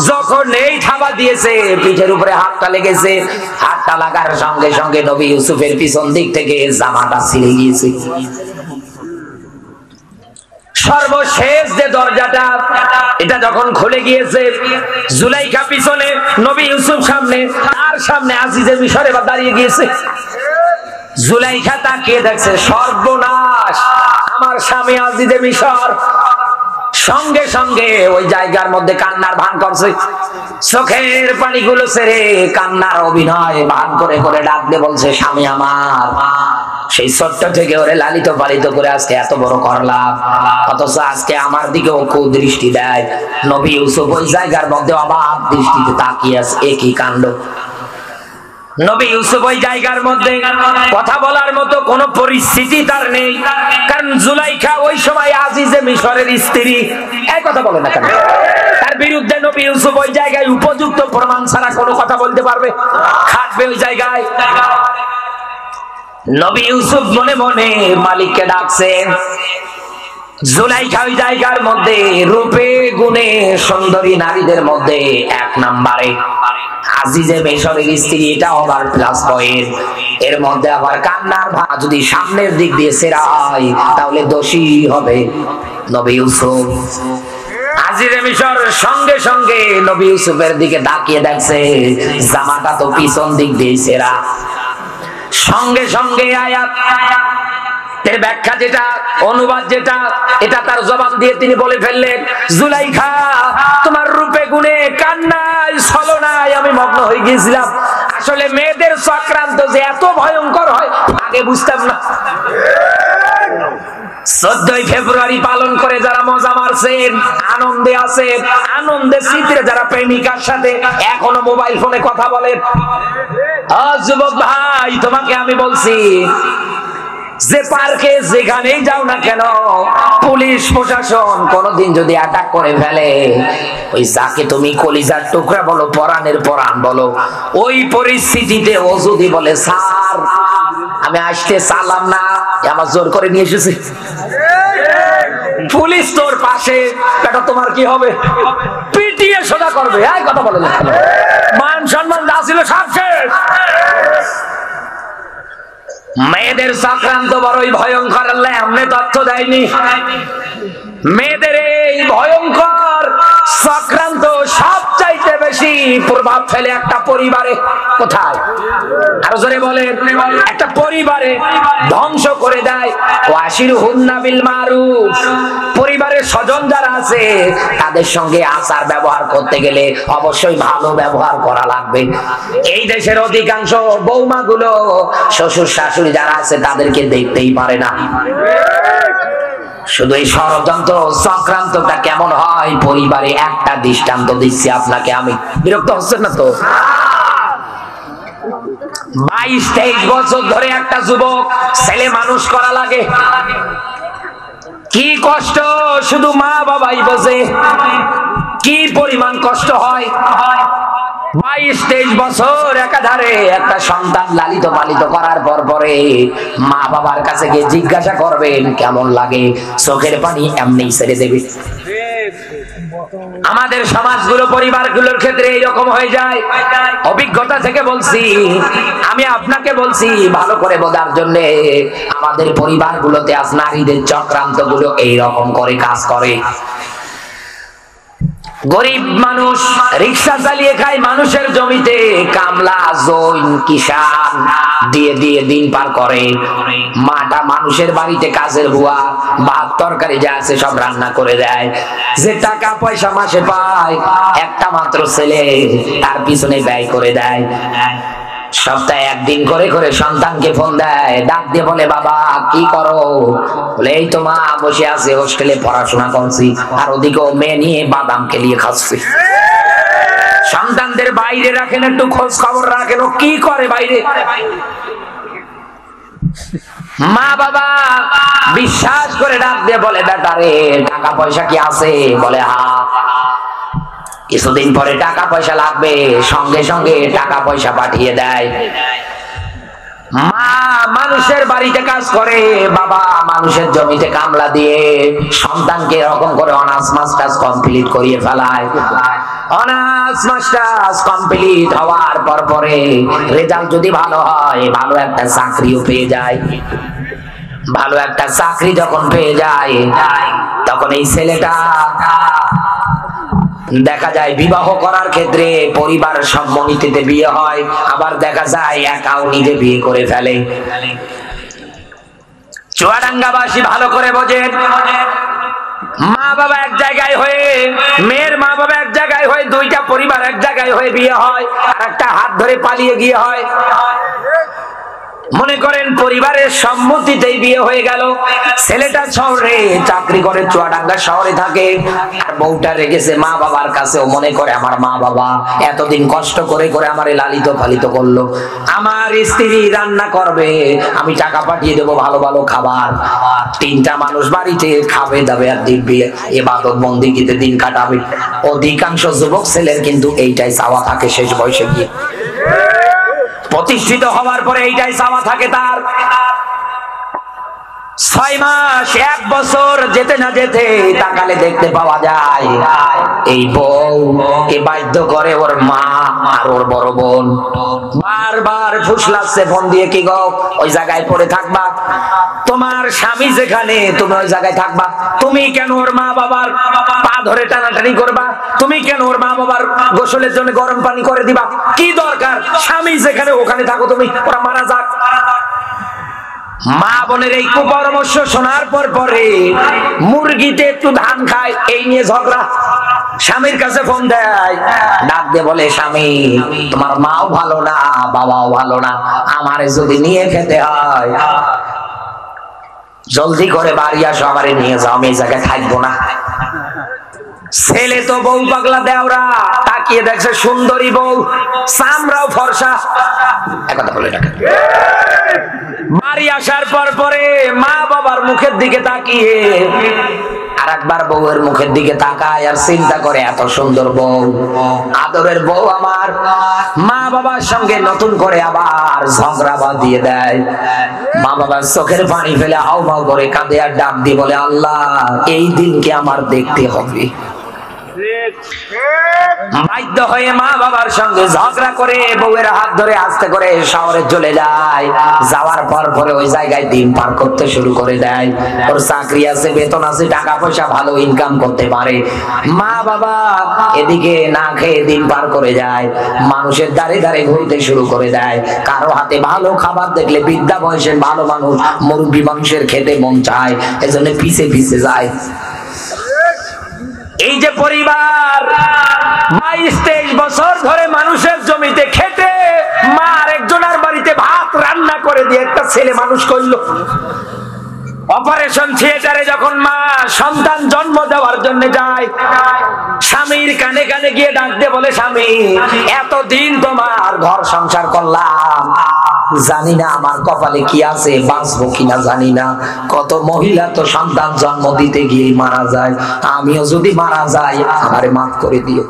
যখন এই থাবা দিয়েছে, পিঠের উপরে হাতটা লেগেছে। হাতটা লাগার সঙ্গে সঙ্গে নবী ইউসুফের পিছন দিক থেকে জামাটা ছিঁড়ে গিয়েছে। সর্বশেষ যে দরজাটা, এটা যখন খুলে গিয়েছে, জুলাইখা পিছনে, নবী ইউসুফ সামনে, আর সামনে আজিজে মিশর এবার দাঁড়িয়ে গিয়েছে। জুলাইখা তাকিয়ে দেখছে, সর্বনাশ, আমার স্বামী আজিজে মিশর। সঙ্গে সঙ্গে ওই জায়গার মধ্যে কান্নার ভান করছে। চোখের পানিগুলো ছেড়ে কান্নার অভিনয় ভান করে করে ডাক দিয়ে বলছে, স্বামী আমার, সেই ছোট্ট থেকে ওরে লালিত পালিত করে আজকে এত বড় করলাম, অথচ আজকে আমার দিকে ও কুদৃষ্টি দেয়। নবী ইউসুফ ওই জায়গার মধ্যে অবাক দৃষ্টিতে তাকিয়ে আছে, একই কাণ্ড। নবী ইউসুফ ওই জায়গার মধ্যে কথা বলার মতো কোন পরিস্থিতি তার নেই, কারণ জুলাইখা ওই সময় আজিজে মিশরের স্ত্রী। এই কথা বলে না কেন? তার বিরুদ্ধে নবী ইউসুফ ওই জায়গায় উপযুক্ত প্রমাণ ছাড়া কোনো কথা বলতে পারবে? খাটবে ওই জায়গায়। নবী ইউসুফ মনে মনে মালিককে ডাকছেন। জুলাইখা ওই জায়গার মধ্যে রূপে গুণে সুন্দরী নারীদের মধ্যে এক নাম্বারে। আজিজে মিশরের স্ত্রী, এটা আবার প্লাস পয়েন্ট। এর মধ্যে আবার কান্নার ভাব যদি সামনের দিক দিয়ে সেরাই, তাহলে দোষী হবে নবী ইউসুফ। আজিজে মিশর সঙ্গে সঙ্গে নবী ইউসুফের দিকে তাকিয়ে দেখছে, জামাটা তো পিছন দিক দিয়ে সেরা। সঙ্গে সঙ্গে আয়াত এর ব্যাখ্যা যেটা, অনুবাদ যেটা, এটা তার জবান দিয়ে তিনি বলে ফেললেন, জুলাইখা, তোমার রূপে গুণে কান্নায় ছলনায় আমি মগ্ন হয়ে গিয়েছিলাম। আসলে মেয়েদের চক্রান্ত যে এত ভয়ঙ্কর হয় আগে বুঝতাম না। 14ই ফেব্রুয়ারি পালন করে যারা মজা মারছেন, আনন্দে আছেন, আনন্দে চিত্রে যারা প্রেমিকার সাথে এখনো মোবাইল ফোনে কথা বলেন, যুবক ভাই, তোমাকে আমি বলছি, যে পার্কে যেখানেই যাও না কেন, পুলিশ প্রশাসন কোনদিন যদি অ্যাটাক করে ফেলে, ওই যাকে তুমি কলিজার টুকরা বলো, পরাণের পরাণ বলো, ওই পরিস্থিতিতে ও যদি বলে, স্যার আমি আসতে চালাম না, আমার জোর করে নিয়ে এসেছি, পুলিশ তোর পাশে, এটা তোমার কি হবে? পিটিয়ে সোজা করবে। এই কথা বলে না, মান সম্মান যা ছিল সব শেষ। মেয়েদের চক্রান্ত বড়ই ভয়ঙ্কর। আল্লাহ এমনি তথ্য দেয়নি। মেয়েদের এই ভয়ঙ্কর চক্রান্ত সবচাইতে বেশি প্রভাব ফেলে একটা পরিবারে। কোথায়? আরো জোরে বলেন। একটা পরিবারে ধ্বংস করে দেয়। ওয়াশিরুহুন্না বিল মারুফ। পরিবারের স্বজন যারা আছে তাদের সঙ্গে আচার ব্যবহার করতে গেলে অবশ্যই ভালো ব্যবহার করা লাগবে। এই দেশের অধিকাংশ বৌমাগুলো শ্বশুর শাশুড়ি যারা আছে তাদেরকে দেখতেই পারে না। শুধু এই ষড়যন্ত্র চক্রান্তটা কেমন হয় পরিবারে, একটা দৃষ্টান্ত দিচ্ছি আপনাকে আমি। বিরক্ত হচ্ছেন না তো? 22-23 বছর ধরে একটা যুবক ছেলে মানুষ করা লাগে। কি কষ্ট শুধু মা বাবাই বোঝে, কি পরিমাণ কষ্ট হয়। 22-23 বছর একাধারে একটা সন্তান লালিত পালিত করার পরে মা বাবার কাছে গিয়ে জিজ্ঞাসা করবেন কেমন লাগে, চোখের পানি এমনি ছেড়ে দেবে। আমাদের সমাজগুলো, পরিবারগুলোর ক্ষেত্রে এইরকম হয়ে যায়। অভিজ্ঞতা থেকে বলছি, আমি আপনাকে বলছি ভালো করে বোঝার জন্য। আমাদের পরিবারগুলোতে আজ নারীদের চক্রান্ত গুলো এইরকম করে কাজ করে। গরিব মানুষ রিক্সা চালিয়ে খায় মানুষের জমিতে, কামলা জৈন কিষান দিয়ে দিয়ে দিন পার করে। মাটা মানুষের বাড়িতে কাজের হুয়া, ভাত তরকারি যা আছে সব রান্না করে দেয়। যে টাকা পয়সা মাসে পায় একটা মাত্র ছেলে, তার পিছনে ব্যয় করে দেয়। সপ্তাহে একদিন করে করে সন্তানকে ফোন দেয়, ডাক দিয়ে বলে বাবা কি করো? বলে এই তো মা বসে আছে, হোস্টেলে পড়াশোনা করছি, আর ওদিকেও মেয়ে নিয়ে বাদাম খেলিয়ে খাচ্ছি। সন্তানদের বাইরে রাখেন, একটু খোঁজ খবর রাখেন ও কি করে বাইরে। মা বাবা বিশ্বাস করে ডাক দিয়ে বলে বেটা রে টাকা পয়সা কি আছে? বলে হ্যাঁ। কিছুদিন পরে টাকা পয়সা লাগবে, সঙ্গে সঙ্গে টাকা পয়সা পাঠিয়ে দেয়। মা মানুষের বাড়িতে কাজ করে, বাবা মানুষের জমিতে কামলা দিয়ে সন্তানকে এরকম করে অনার্স মাস্টার্স কমপ্লিট করিয়ে ফেলায়। অনার্স মাস্টার্স কমপ্লিট হওয়ার পরে রেজাল্ট যদি ভালো হয়, ভালো একটা চাকরিও পেয়ে যায়। ভালো একটা চাকরি যখন পেয়ে যায়, তখন এই ছেলেটা দেখা যায় বিবাহ করার ক্ষেত্রে পরিবার সম্মতিতে বিয়ে হয়, আবার দেখা যায় একাও নিজে বিয়ে করে ফেলে। চুয়াডাঙ্গাবাসী ভালো করে বোঝেন, মা বাবা এক জায়গায় হয়ে, মেয়ের মা বাবা এক জায়গায় হয়ে, দুইটা পরিবার এক জায়গায় হয়ে বিয়ে হয়, আর একটা হাত ধরে পালিয়ে গিয়ে হয়। মনে করেন পরিবারের সম্মতিতেই বিয়ে হয়ে গেল। ছেলেটা শহরে চাকরি করে, চুয়াডাঙ্গা শহরে থাকে, আর বউটা রেখেছে মা বাবার কাছে। ও মনে করে আমার মা বাবা এতদিন কষ্ট করে করে আমারে লালিত পালিত করলো, আমার স্ত্রী রান্না করবে, আমি টাকা পাঠিয়ে দেবো ভালো ভালো খাবার, তিনটা মানুষ বাড়িতে খাবে দাবে আর দিব্যি ইবাদত বন্দেগীতে দিন কাটাবে। অধিকাংশ যুবক ছেলের কিন্তু এইটাই চাওয়া থাকে শেষ বয়সে গিয়ে। প্রতিষ্ঠিত হওয়ার পরে এইটাই চাওয়া থাকে তার। 6 মাস 1 বছর যেতে না যেতে তাকালে দেখতে পাওয়া যায় এই বউ কে বাধ্য করে ওর মা আর ওর বড় বোন বারবার ফুসলাচ্ছে ফোন দিয়ে, কি গো ওই জায়গায় পড়ে থাকবা? তোমার স্বামী যেখানে তুমি ওই জায়গায় থাকবা? তুমি কেন ওর মা বাবার পা ধরে টানাটানি করবা? তুমি কেন ওর মা বাবার গোসলের জন্য গরম পানি করে দিবা? কি দরকার? স্বামী যেখানে ওখানে থাকো তুমি, ওরা মারা যাক। মা বোনের এই কুপরামর্শ শোনার পরে মুরগিতে একটু ধান খায়, এই নিয়ে ঝগড়া। স্বামীর কাছে ফোন দেয়, ডাক দিয়ে বলে স্বামী তোমার মাও ভালো না বাবাও ভালো না, আমারে যদি নিয়ে খেতে হয় জলদি করে বাড়ি আসো, আমারে নিয়ে যাও, আমি এই জায়গায় থাকবো না। ছেলে তো বউ পাগলা দেওরা, তাকিয়ে দেখছে সুন্দরী বউ, চামড়াও ফর্সা। একথা বলে ডাকে। বাড়ি আসার পরে মা বাবার মুখের দিকে তাকিয়ে আর একবার বউয়ের মুখের দিকে তাকায় আর চিন্তা করে এত সুন্দর বউ, আদরের বউ আমার, মা বাবার সঙ্গে নতুন করে আবার ঝগড়া বাঁধিয়ে দেয়। মা বাবার চোখের পানি ফেলে হাউমাউ করে কাঁদে আর ডাক দিয়ে বলে আল্লাহ এই দিনকে আমার দেখতে হবে। বাধ্য হয়ে মা বাবার সঙ্গে ঝগড়া করে বউয়ের হাত ধরে আস্তে করে শহরে চলে যায়। যাওয়ার পরে ওই জায়গায় দিন পার করতে শুরু করে দেয়। ওর চাকরি আছে, বেতন আছে, টাকা পয়সা ভালো ইনকাম করতে পারে। মা বাবা এদিকে না খেয়ে দিন পার করে যায়, মানুষের দাঁড়ে দাঁড়ে ঘুরতে শুরু করে দেয়। কারো হাতে ভালো খাবার দেখলে বৃদ্ধা বয়সের ভালো মানুষ মুরগি মাংসের খেতে মন চায়, এজন্য পিছে পিছে যায়। এই যে পরিবার 22-23 বছর ধরে মানুষের জমিতে খেটে মা আরেকজনের বাড়িতে ভাত রান্না করে দিয়ে একটা ছেলে মানুষ করলো। অপারেশন থিয়েটারে যখন মা সন্তান জন্ম দেওয়ার জন্য যায়, স্বামীর কানে কানে গিয়ে ডাক দিয়ে বলে স্বামী এতদিন তোমার ঘর সংসার করলাম, জানি না আমার কপালে কি আছে, বাঁচবো কিনা জানি না। কত মহিলা তো সন্তান জন্ম দিতে গিয়ে মারা যায়, আমিও যদি মারা যাই আমারে মাফ করে দিও।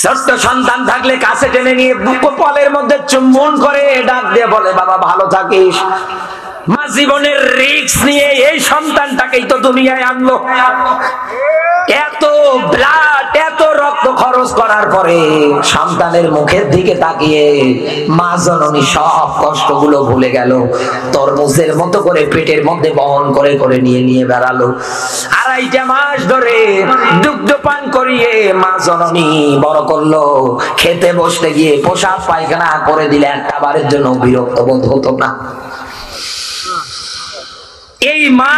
ছোট্ট সন্তান থাকলে কাছে টেনে নিয়ে বুক কপালের মধ্যে চুম্বন করে ডাক দিয়ে বলে বাবা ভালো থাকিস। মা জীবনের রিস্ক নিয়ে এই সন্তানটাকেই তো দুনিয়ায় আনলো। এত ব্লাড, এত রক্ত খরচ করার পরে সন্তানের মুখের দিকে তাকিয়ে মা জননী সব কষ্টগুলো ভুলে গেল, তরমুজের মতো করে পেটের মধ্যে বহন করে করে নিয়ে নিয়ে বেড়ালো। 2.5 মাস ধরে দুগ্ধ পান করিয়ে মা জননী বড় করলো। খেতে বসতে গিয়ে পোশাক পায়খানা করে দিলে একটা বারের জন্য বিরক্ত বোধ হতো না। এই মা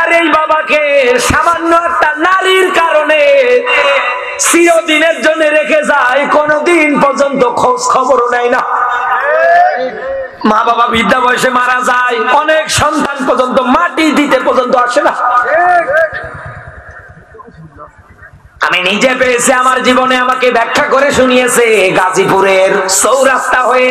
আর এই বাবাকে সামান্য একটা নারীর কারণে চিরদিনের জন্য রেখে যায়, কোনদিন পর্যন্ত খোঁজ খবরও নেয় না। মা বাবা বৃদ্ধা বয়সে মারা যায়, অনেক সন্তান পর্যন্ত মাটি দিতে পর্যন্ত আসে না। আমি নিজে পেয়েছি, আমার জীবনে আমাকে ব্যাখ্যা করে শুনিয়েছে। গাজীপুরের চৌরাস্তা হয়ে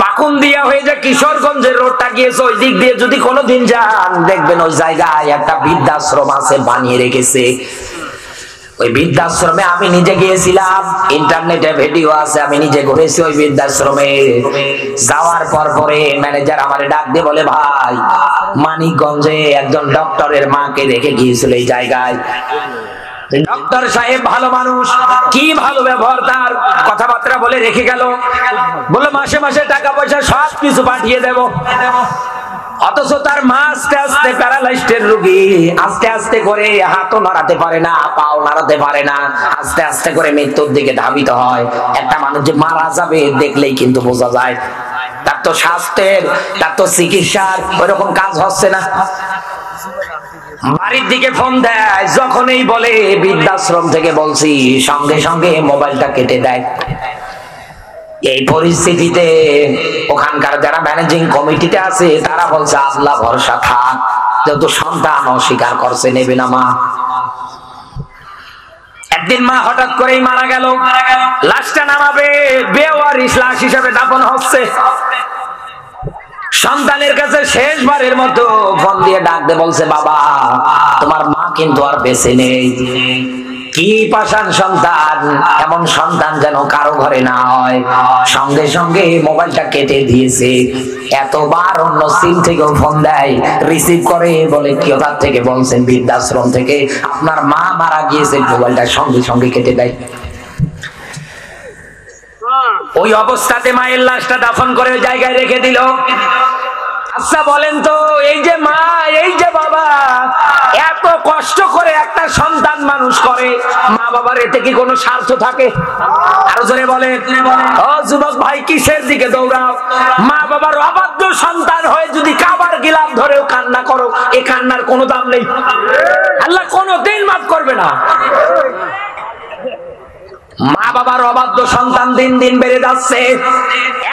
পাকুন্দিয়া হয়ে যে কিশোরগঞ্জের রোডটা গিয়েছে, ওই দিক দিয়ে যদি কোনোদিন যান দেখবেন ওই জায়গায় একটা বৃদ্ধাশ্রম আছে, বানিয়ে রেখেছে। ওই বৃদ্ধাশ্রমে আমি নিজে গিয়েছিলাম, ইন্টারনেটে ভিডিও আছে, আমি নিজে ঘুরেছি ওই বৃদ্ধাশ্রমে। যাওয়ার পরে ম্যানেজার আমারে ডাক দিয়ে বলে, ভাই মানিকগঞ্জে একজন ডক্টরের মাকে রেখে গিয়েছিল এই জায়গায়। ডক্টর সাহেব ভালো মানুষ, কি ভালো ব্যবহার, তার কথাবার্তা বলে রেখে গেল। বললো মাসে মাসে টাকা পয়সা সব কিছু পাঠিয়ে দেব। অথচ তার মা আস্তে আস্তে প্যারালাইজড রোগী, আস্তে আস্তে করে হাতও নাড়াতে পারে না, পাও নাড়াতে পারে না, আস্তে আস্তে করে মৃত্যুর দিকে ধাবিত হয়। একটা মানুষ যে মারা যাবে দেখলেই কিন্তু বোঝা যায়। তার তো স্বাস্থ্যের, তার তো চিকিৎসার ওইরকম কাজ হচ্ছে না। বাড়ির দিকে ফোন দেয়, যখনই বলে বৃদ্ধাশ্রম থেকে বলছি, সঙ্গে সঙ্গে মোবাইলটা কেটে দেয়। এই পরিস্থিতিতে ওখানকার যারা ম্যানেজিং কমিটিতে আছে তারা বলছে, আল্লাহ ভরসা থাক, যেহেতু সন্তান অস্বীকার করছে, নেবে না মা। একদিন মা হঠাৎ করেই মারা গেল, লাশটা নামাবে, বেওয়ারিশ লাশ হিসেবে দাফন হচ্ছে। সন্তানের কাছে শেষবারের মতো ফোন দিয়ে ডাক দিয়ে বলছে, বাবা তোমার মা কিন্তু আর বেঁচে নেই। কি পাষাণ সন্তান, এমন সন্তান যেন কারো ঘরে না হয়। সঙ্গে সঙ্গে মোবাইলটা কেটে দিয়েছে। এতবার অন্য সিম থেকেও ফোন দেয়, রিসিভ করে বলে, কোথা থেকে বলছেন? বৃদ্ধাশ্রম থেকে, আপনার মা মারা গিয়েছে। মোবাইলটা সঙ্গে সঙ্গে কেটে দেয়। ওই অবস্থাতে মায়ের লাশটা দাফন করে ওই জায়গায় রেখে দিল। আচ্ছা বলেন তো, এই যে মা, এই যে বাবা এত কষ্ট করে একটা সন্তান মানুষ করে, মা বাবার এতে কি কোনো স্বার্থ থাকে? আরো জোরে বলেন। ও যুবক ভাই, কিসের দিকে দৌড়াও? মা বাবার অবাধ্য সন্তান হয়ে যদি কাবার গিলাফ ধরেও কান্না করো, এ কান্নার কোনো দাম নেই, আল্লাহ কোনোদিন মাফ করবে না। মা বাবার অবাধ্য সন্তান দিন দিন বেড়ে যাচ্ছে।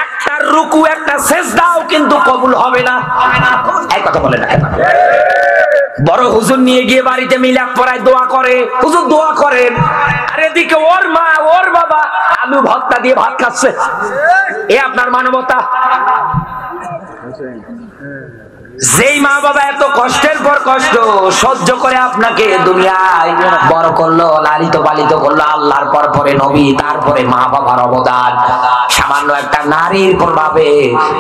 একটা রুকু, একটা সেজদাও কিন্তু কবুল হবে না। এক কথা বলে না, বড় হুজুর নিয়ে গিয়ে বাড়িতে মিলাদ পড়ায়, দোয়া করে, হুজুর দোয়া করেন। আর এদিকে ওর মা, ওর বাবা আলু ভর্তা দিয়ে ভাত খাচ্ছে। এ আপনার মানবতা? যেই মা বাবা এত কষ্টের পর কষ্ট সহ্য করে আপনাকে দুনিয়ায় বড় করলো, লালিত পালিত করলো, আল্লাহর পর পরে নবী, তারপরে মা বাবার অবদান, সামান্য একটা নারীর প্রভাবে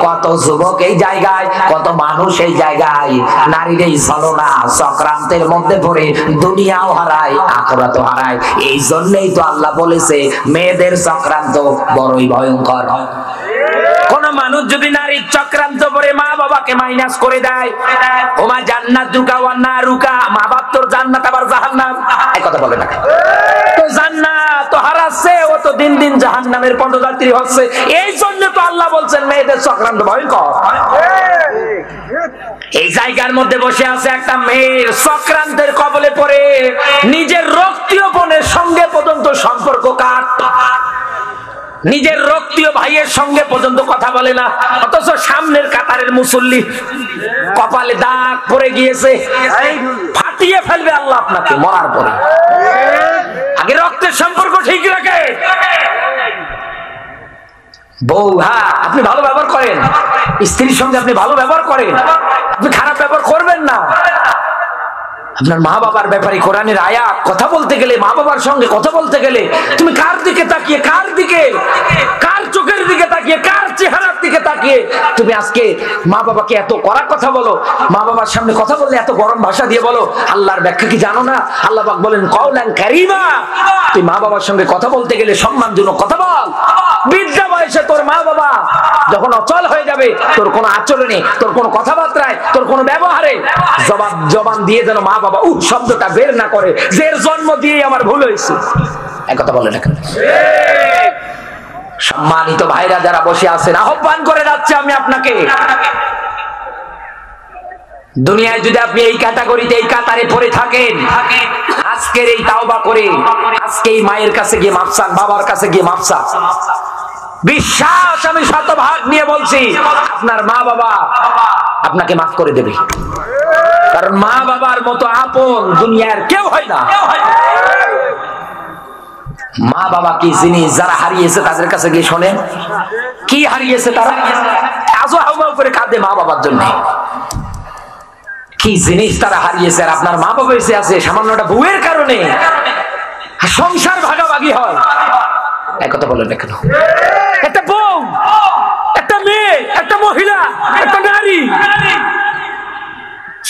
কত যুবক এই জায়গায়, কত মানুষ এই জায়গায় নারীর এই ছলনা চক্রান্তের মধ্যে পড়ে দুনিয়াও হারায়, আখিরাতও হারায়। এই জন্যই তো আল্লাহ বলেছে, মেয়েদের চক্রান্ত বড়ই ভয়ঙ্কর। কোন মানুষ যদি নারীর চক্রান্ত করে মা বাবাকে মাইনাস করে দেয়, ওমা জান্নাতুকা ওয়া নারুকা, মা বাপ তোর জান্নাত আবার জাহান্নাম, এই কথা বলে না। তো জান্নাত তো হারাচ্ছে, ও তো দিন দিন জাহান্নামের পদযাত্রী হচ্ছে। এই জন্য তো আল্লাহ বলছেন মেয়েদের চক্রান্ত ভয়ঙ্কর। এই জায়গার মধ্যে বসে আছে একটা মেয়ের চক্রান্তের কবলে পড়ে নিজের রক্তীয় বোনের সঙ্গে পর্যন্ত সম্পর্ক কাট, নিজের রক্তীয় ভাইয়ের সঙ্গে পর্যন্ত কথা বলে না, অথচ সামনের কাতারের মুসল্লি, কপালে দাগ পড়ে গিয়েছে, ফাটিয়ে ফেলবে আল্লাহ আপনাকে মরার পরে। আগে রক্তের সম্পর্ক ঠিক রাখে। বউ, হ্যাঁ আপনি ভালো ব্যবহার করেন, স্ত্রীর সঙ্গে আপনি ভালো ব্যবহার করেন, আপনি খারাপ ব্যবহার করবেন না। আপনার মা বাবার ব্যাপারে কোরআনের আয়াত, কথা বলতে গেলে, মা বাবার সঙ্গে কথা বলতে গেলে তুমি কার দিকে তাকিয়ে, কার চোখের দিকে তাকিয়ে, কার চেহারার দিকে তাকিয়ে তুমি আজকে মা বাবাকে এত কড়া কথা বলো? মা বাবার সামনে কথা বললে এত গরম ভাষা দিয়ে বলো। আল্লাহর ব্যাখ্যা কি জানো না? আল্লাহ পাক বলেন কওলান কারীমা। তুই মা বাবার সঙ্গে কথা বলতে গেলে সম্মানজনক কথা বল। বৃদ্ধা বয়সে তোর মা বাবা যখন অচল হয়ে যাবে, তোর কোনো আচরণে, তোর কোনো কথাবার্তায়, তোর কোনো ব্যবহারে জবান দিয়ে যেন মা বাবা শব্দটা বের না করে যে এর জন্ম দিয়ে আমার ভুল হয়েছে। এক কথা বলে না কেন? সম্মানিত ভাইরা যারা বসে আছেন, আহ্বান করে যাচ্ছে আমি আপনাকে, দুনিয়ায় যদি আপনি এই ক্যাটাগরিতে, এই কাতারে পড়ে থাকেন, আজকের এই তাওবা করে আজকে এই মায়ের কাছে গিয়ে মাফ চান, বাবার কাছে গিয়ে মাফ চান। বিশ্বাস আমি শতভাগ নিয়ে বলছি, আপনার মা বাবা আপনাকে মাফ করে দেবে, কারণ মা বাবার মতো আপন দুনিয়ার কেউ হয় না। মা বাবা কি জিনিস, যারা হারিয়েছে তাদের কাছে গিয়ে শোনেন কি হারিয়েছে তারা, আজও হাউমাউ করে কাঁদে মা বাবার জন্য। কি জিনিস তারা হারিয়েছে, আর আপনার মা বাবা এসে আছে সামান্যটা বউয়ের কারণে সংসার ভাগাভাগি হয়। এক কথা বলেন না কেন? একটা বউ, একটা মেয়ে, একটা মহিলা, একটা নারী।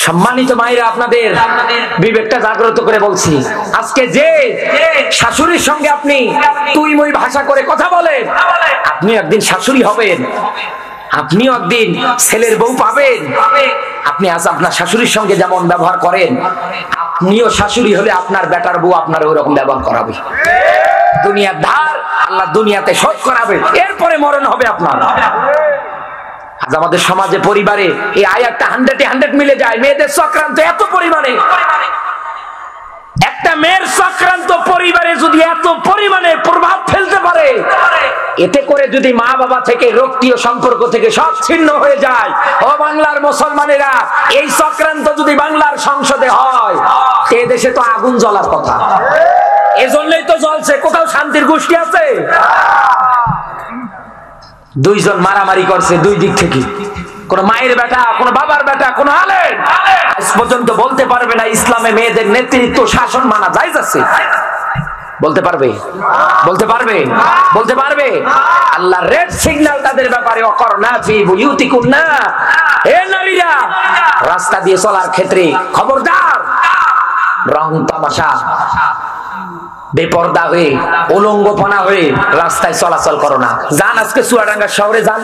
সম্মানিত মায়েরা, আপনাদের বিবেকটা জাগ্রত করে বলছি, আজকে যে শাশুড়ির সঙ্গে আপনি তুই মুই ভাষা করে কথা বলেন, আপনি একদিন শাশুড়ি হবেন, আপনিও একদিন ছেলের বউ পাবেন। আপনি আজ আপনার শাশুড়ির সঙ্গে যেমন ব্যবহার করেন, আপনিও শাশুড়ি হলে আপনার বেটার বউ আপনার ওইরকম ব্যবহার করাবে। দুনিয়ার ধার আল্লাহ দুনিয়াতে শোধ করাবে, এরপরে মরণ হবে আপনার। আজ আমাদের সমাজে, পরিবারে এই আয়াতটা 100 মিলে যায়। মেয়েদের চক্রান্ত এত পরিমাণে, একটা মেয়ের চক্রান্ত পরিবারে যদি এত পরিমাণে প্রভাব ফেলতে পারে, এতে করে যদি মা বাবা থেকে, রক্তীয় সম্পর্ক থেকে সব ছিন্ন হয়ে যায়, ও বাংলার মুসলমানেরা, এই চক্রান্ত যদি বাংলার সংসদে হয়, এ দেশে তো আগুন জ্বলার কথা। এজন্যই তো জ্বলছে। কোথাও শান্তির গোষ্ঠী আছে? দুইজন মারামারি করছে দুই দিক থেকে, কোন মায়ের বেটা, কোন বাবার বেটা, কোন আলেম আজ পর্যন্ত বলতে পারবে না ইসলামে মেয়েদের নেতৃত্ব শাসন মানা জায়েজ আছে। বলতে পারবে? বলতে পারবে? বলতে পারবে? আল্লাহ রেড সিগন্যাল তাদের ব্যাপারে, অকরনা ফি বুয়ুতিকুন্না, হে নারীরা রাস্তা দিয়ে চলার ক্ষেত্রে খবরদার, রং তামাশা, বেপরদা হয়ে, উলঙ্গপনা হয়ে রাস্তায় চলাচল করো না। যান আজকে চুয়াডাঙ্গা শহরে যান,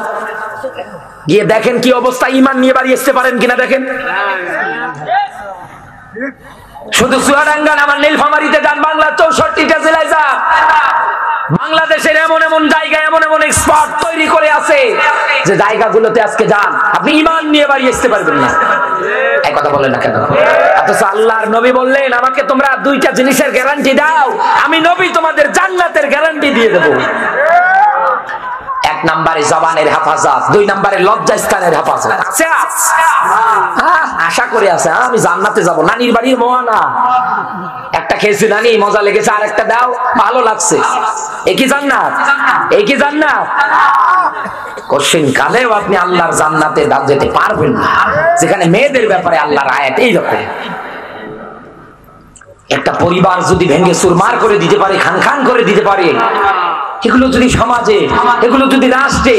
গিয়ে দেখেন কি অবস্থা, ইমান নিয়ে বাড়ি আসতে পারেন কিনা দেখেন। শুধু চুয়াডাঙ্গা না, আমার নীলফামারীতে যান, বাংলার 64টা জেলায় যান, বাংলাদেশের এমন এমন জায়গায় এমন এমন স্পট তৈরি করে আছে যে জায়গাগুলোতে আজকে যান, আপনি ইমান নিয়ে বাড়ি আসতে পারবেন না। এক কথা বলেন না কেন? অথচ আল্লাহর নবী বললেন, আমাকে তোমরা দুইটা জিনিসের গ্যারান্টি দাও, আমি নবী তোমাদের জান্নাতের গ্যারান্টি দিয়ে দেবো। এক নম্বরে জবানের হেফাজত, দুই নম্বরে লজ্জাস্থানের হেফাজত। আছে? আশা করে আছে আমি জান্নাতে যাব, নানির বাড়ির মোয়ানা একটা খেয়েছি, নানি মজা লেগেছে, আর একটা দাও, ভালো লাগছে। একই জান্নাত? একই জান্নাত? কোশ্চিন কালেও আপনি আল্লাহর জান্নাতে যেতে পারবেন না, যেখানে মেয়েদের ব্যাপারে আল্লাহর আয়াত এইরকম। একটা পরিবার যদি ভেঙে চুরমার করে দিতে পারে, খান খান করে দিতে পারে, এগুলো যদি সমাজে, এগুলো যদি রাষ্ট্রে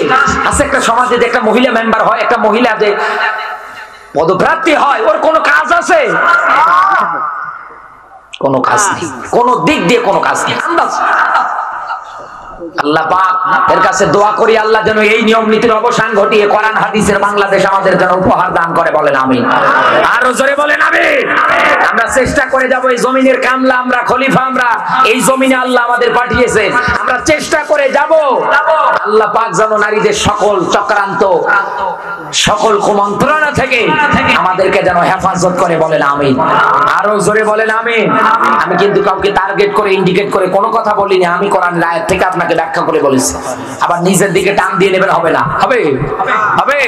আছে, একটা সমাজে যে একটা মহিলা মেম্বার হয়, একটা মহিলা যে পদপ্রার্থী হয়, ওর কোনো কাজ আছে? কোনো কাজ নেই, কোন দিক দিয়ে কোনো কাজ নেই। আন্দাজ। আল্লাহ পাক এর কাছে দোয়া করি, আল্লাহ যেন এই নিয়ম নীতির অবসান ঘটিয়ে কোরআন হাদিসের বাংলাদেশ আমাদের যেন উপহার দান করে। বলেন আমিন। আরো জোরে বলেন আমিন। আমরা চেষ্টা করে যাব, এই জমিনের কামলা আমরা, খলিফা আমরা, এই জমিনে আল্লাহ আমাদের পাঠিয়েছে, আমরা চেষ্টা করে যাব আল্লাহ পাক যেন নারীদের সকল চক্রান্ত, সকল কুমন্ত্রণা থেকে আমাদেরকে যেন হেফাজত করে। বলেন আমিন। আরো জোরে বলেন আমিন। আমি কিন্তু কাউকে টার্গেট করে, ইন্ডিকেট করে কোনো কথা বলিনি, আমি কোরআন আয়াত থেকে আপনাকে ব্যাখ্যা করে বলেছি। আবার নিজের দিকে টান দিয়ে নেবেন হবে না। হবে? হবে?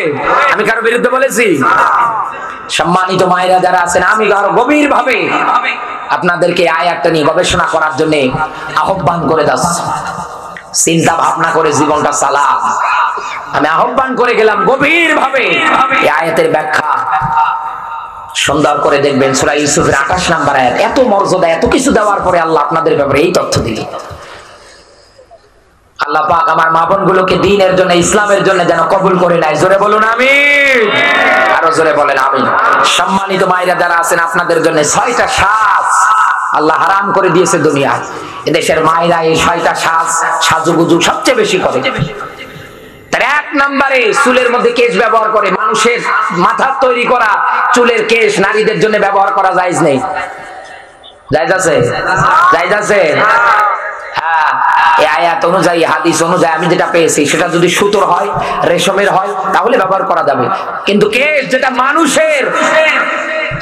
আমি কারো বিরুদ্ধে বলেছি? সম্মানিত মায়েরা যারা আছেন, আমি আরো গভীর ভাবে আপনাদেরকে আয়াতটা নিয়ে গবেষণা করার জন্য আহ্বান করে যাচ্ছি। চিন্তা ভাবনা করে জীবনটা চালা, আমি আহ্বান করে গেলাম গভীর ভাবে এই আয়াতের ব্যাখ্যা সুন্দর করে দেখবেন। সূরা ইউসুফের 28 নম্বর আয়াত। এত মর্যাদা, এত কিছু দেওয়ার পরে আল্লাহ আপনাদের ব্যাপারে এই তথ্য দিলেন। আল্লাহ পাক আমার মা বোনগুলোকে দ্বীনের জন্য, ইসলামের জন্য যেন কবুল করে নেয়। জোরে বলুন আমিন, আরো জোরে বলেন আমিন। সম্মানিত মায়েরা যারা আছেন, আপনাদের জন্য 6টা সাজ আল্লাহ হারাম করে দিয়েছে দুনিয়ায়। এদেশের মায়েরা এই 6টা সাজুগুজু সবচেয়ে বেশি করে। তার 1 নম্বরে চুলের মধ্যে কেশ ব্যবহার করে। মানুষের মাথার তৈরি করা চুলের কেশ নারীদের জন্য ব্যবহার করা জায়েজ নেই। জায়েজ আছে? জায়েজ আছে? হ্যাঁ, এই আয়াত অনুযায়ী, হাদিস অনুযায়ী আমি যেটা পেয়েছি, সেটা যদি সুতোর হয়, রেশমের হয়, তাহলে ব্যবহার করা যাবে। কিন্তু কেশ যেটা মানুষের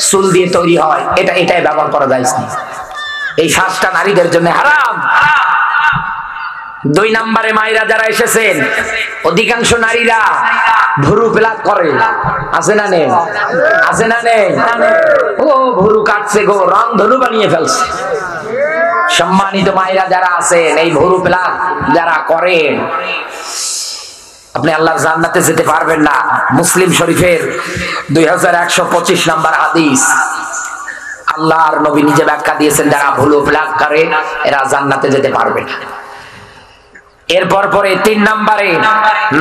চুল দিয়ে তৈরি হয়, এটাই ব্যবহার করা জায়েজ নেই। এই শ্বাসটা নারীদের জন্য হারাম। 2 নম্বরে মায়েরা যারা এসেছেন, অধিকাংশ নারীরা ভুরু প্লাক করে। আছে না নেই? আছে না নেই? ও ভুরু কাটছে গো, রং ধনু বানিয়ে ফেলছে। সম্মানিত মায়েরা যারা আছেন, এই ভুরু প্লাক যারা করেন, আপনি আল্লাহর জান্নাতে যেতে পারবেন না। মুসলিম শরীফের 2125 নম্বর হাদিস, আল্লাহর নবী নিজে ব্যাখ্যা দিয়েছেন, যারা ভুরু প্লাক করে এরা জান্নাতে যেতে পারবে না। এরপর পরে 3 নম্বরে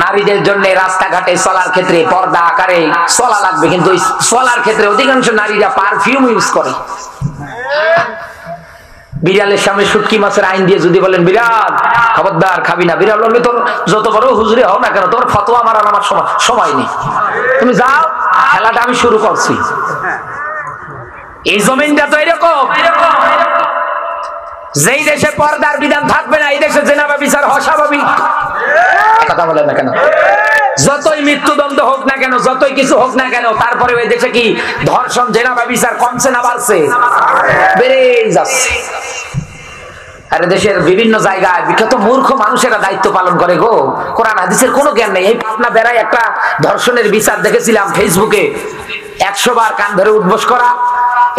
নারীদের জন্য রাস্তাঘাটে চলার ক্ষেত্রে পর্দা আকারে চলা লাগবে, কিন্তু চলার ক্ষেত্রে অধিকাংশ নারীরা পারফিউম ইউজ করে। বিড়ালের সামনে শুটকি মাছের আইন দিয়ে যদি বলেন বিড়াল খবরদার খাবি না, বিড়াল বলবে তোর যত বড় হুজুরে হও না কেন, তোর ফতোয়া আমার সময় নেই, তুমি যাও, খেলাটা আমি শুরু করছি। এই জমিনটা তো এরকম, যেই দেশে পর্দার বিধান থাকবে না, এই দেশে জেনা ব্যভিচার অস্বাভাবিক। কথা বলেন না কেন? যতই মৃত্যুদণ্ড হোক না কেন, যতই কিছু হোক না কেন, তারপরে ওই দেশে কি ধর্ষণ, জেনা ব্যভিচার কমছে না বাড়ছে? বেড়েই যাচ্ছে। আর দেশের বিভিন্ন জায়গায় বিখ্যাত মূর্খ মানুষেরা দায়িত্ব পালন করে গো, কোরআন হাদিসের কোনো জ্ঞান নেই। এই পাবনা বেড়ায় একটা ধর্ষণের বিচার দেখেছিলাম ফেসবুকে, 100 বার কান ধরে উঠবোস করা,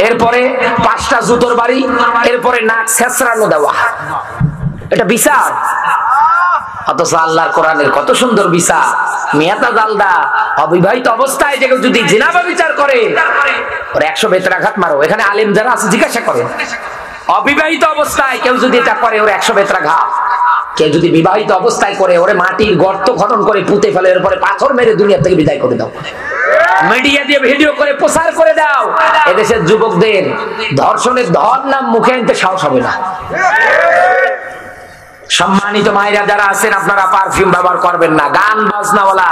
এরপরে 5টা জুতোর বাড়ি, এরপরে নাক ছেঁচড়ানো দেওয়া, এটা বিচার। অথচ আল্লাহর কোরআনের কত সুন্দর বিচার। মিয়াতা জালদা, অবিবাহিত অবস্থায় যে যদি জিনা ব্যভিচার করে ওর 100 বেত্রাঘাত মারো। এখানে আলেম যারা আছে জিজ্ঞাসা করে, অবিবাহিত অবস্থায় কেউ যদি এটা করে ওর 100 বেত্রাঘাত। কেউ যদি বিবাহিত অবস্থায় করে, ওরে মাটির গর্ত খনন করে পুঁতে ফেলে, এরপরে পাথর মেরে দুনিয়া থেকে বিদায় করে দাও। মিডিয়া দিয়ে ভিডিও করে প্রচার করে দাও। এদেশের যুবকদের ধর্ষণের ধর নাম মুখে আনতে সাহস হবে না। সম্মানিত মায়েরা যারা আছেন, আপনারা পারফিউম ব্যবহার করবেন না। গান বাজনাওয়ালা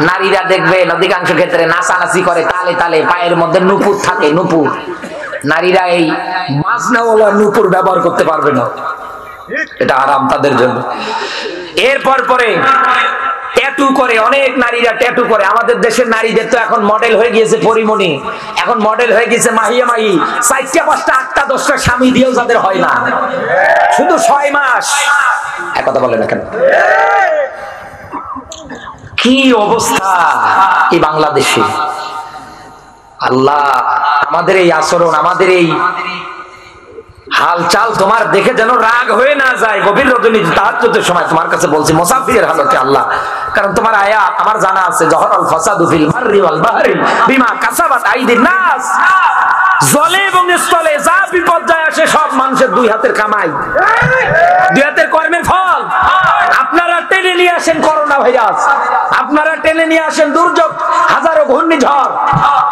নারীরা দেখবেন অধিকাংশ ক্ষেত্রে নাচানাচি করে, তালে তালে পায়ের মধ্যে নুপুর থাকে, নুপুর। নারীরা এই বাজনাওয়ালা নুপুর ব্যবহার করতে পারবে না, এটা আরাম তাদের জন্য। এরপর পরে ট্যাটু করে, অনেক নারীরা ট্যাটু করে। আমাদের দেশের নারীদের তো এখন মডেল হয়ে গিয়েছে পরিমণি, এখন মডেল হয়ে গেছে মাহিয়া মাহি। 4টা 5টা 8টা 10টা স্বামী দিয়েও যাদের হয় না, শুধু 6 মাস। এক কথা বলে না কেন? কি অবস্থা এই বাংলাদেশে! আল্লাহ, আমাদের এই আচরণ, আমাদের এই হালচাল তোমার দেখে যেন রাগ হয়ে না যায়। গভীর রজনী তাহাজ্জুদের সময় তোমার কাছে বলছি মুসাফিরের হালতে আল্লাহ, কারণ তোমার আয়াত আমার জানা আছে, জহরাল ফাসাদু ফিল বাররি ওয়াল বাহরি বিমা কাসাবাত আইদিন নাস। জলে এবং স্থলে যা বিপর্যয় আসে সব মানুষের 2 হাতের কামাই, 2 হাতের কর্মের ফল। আপনারা টেনে নিয়ে আসেন করোনা ভাইরাস, আপনারা টেনে নিয়ে আসেন দুর্যোগ, হাজারো ঘূর্ণিঝড়।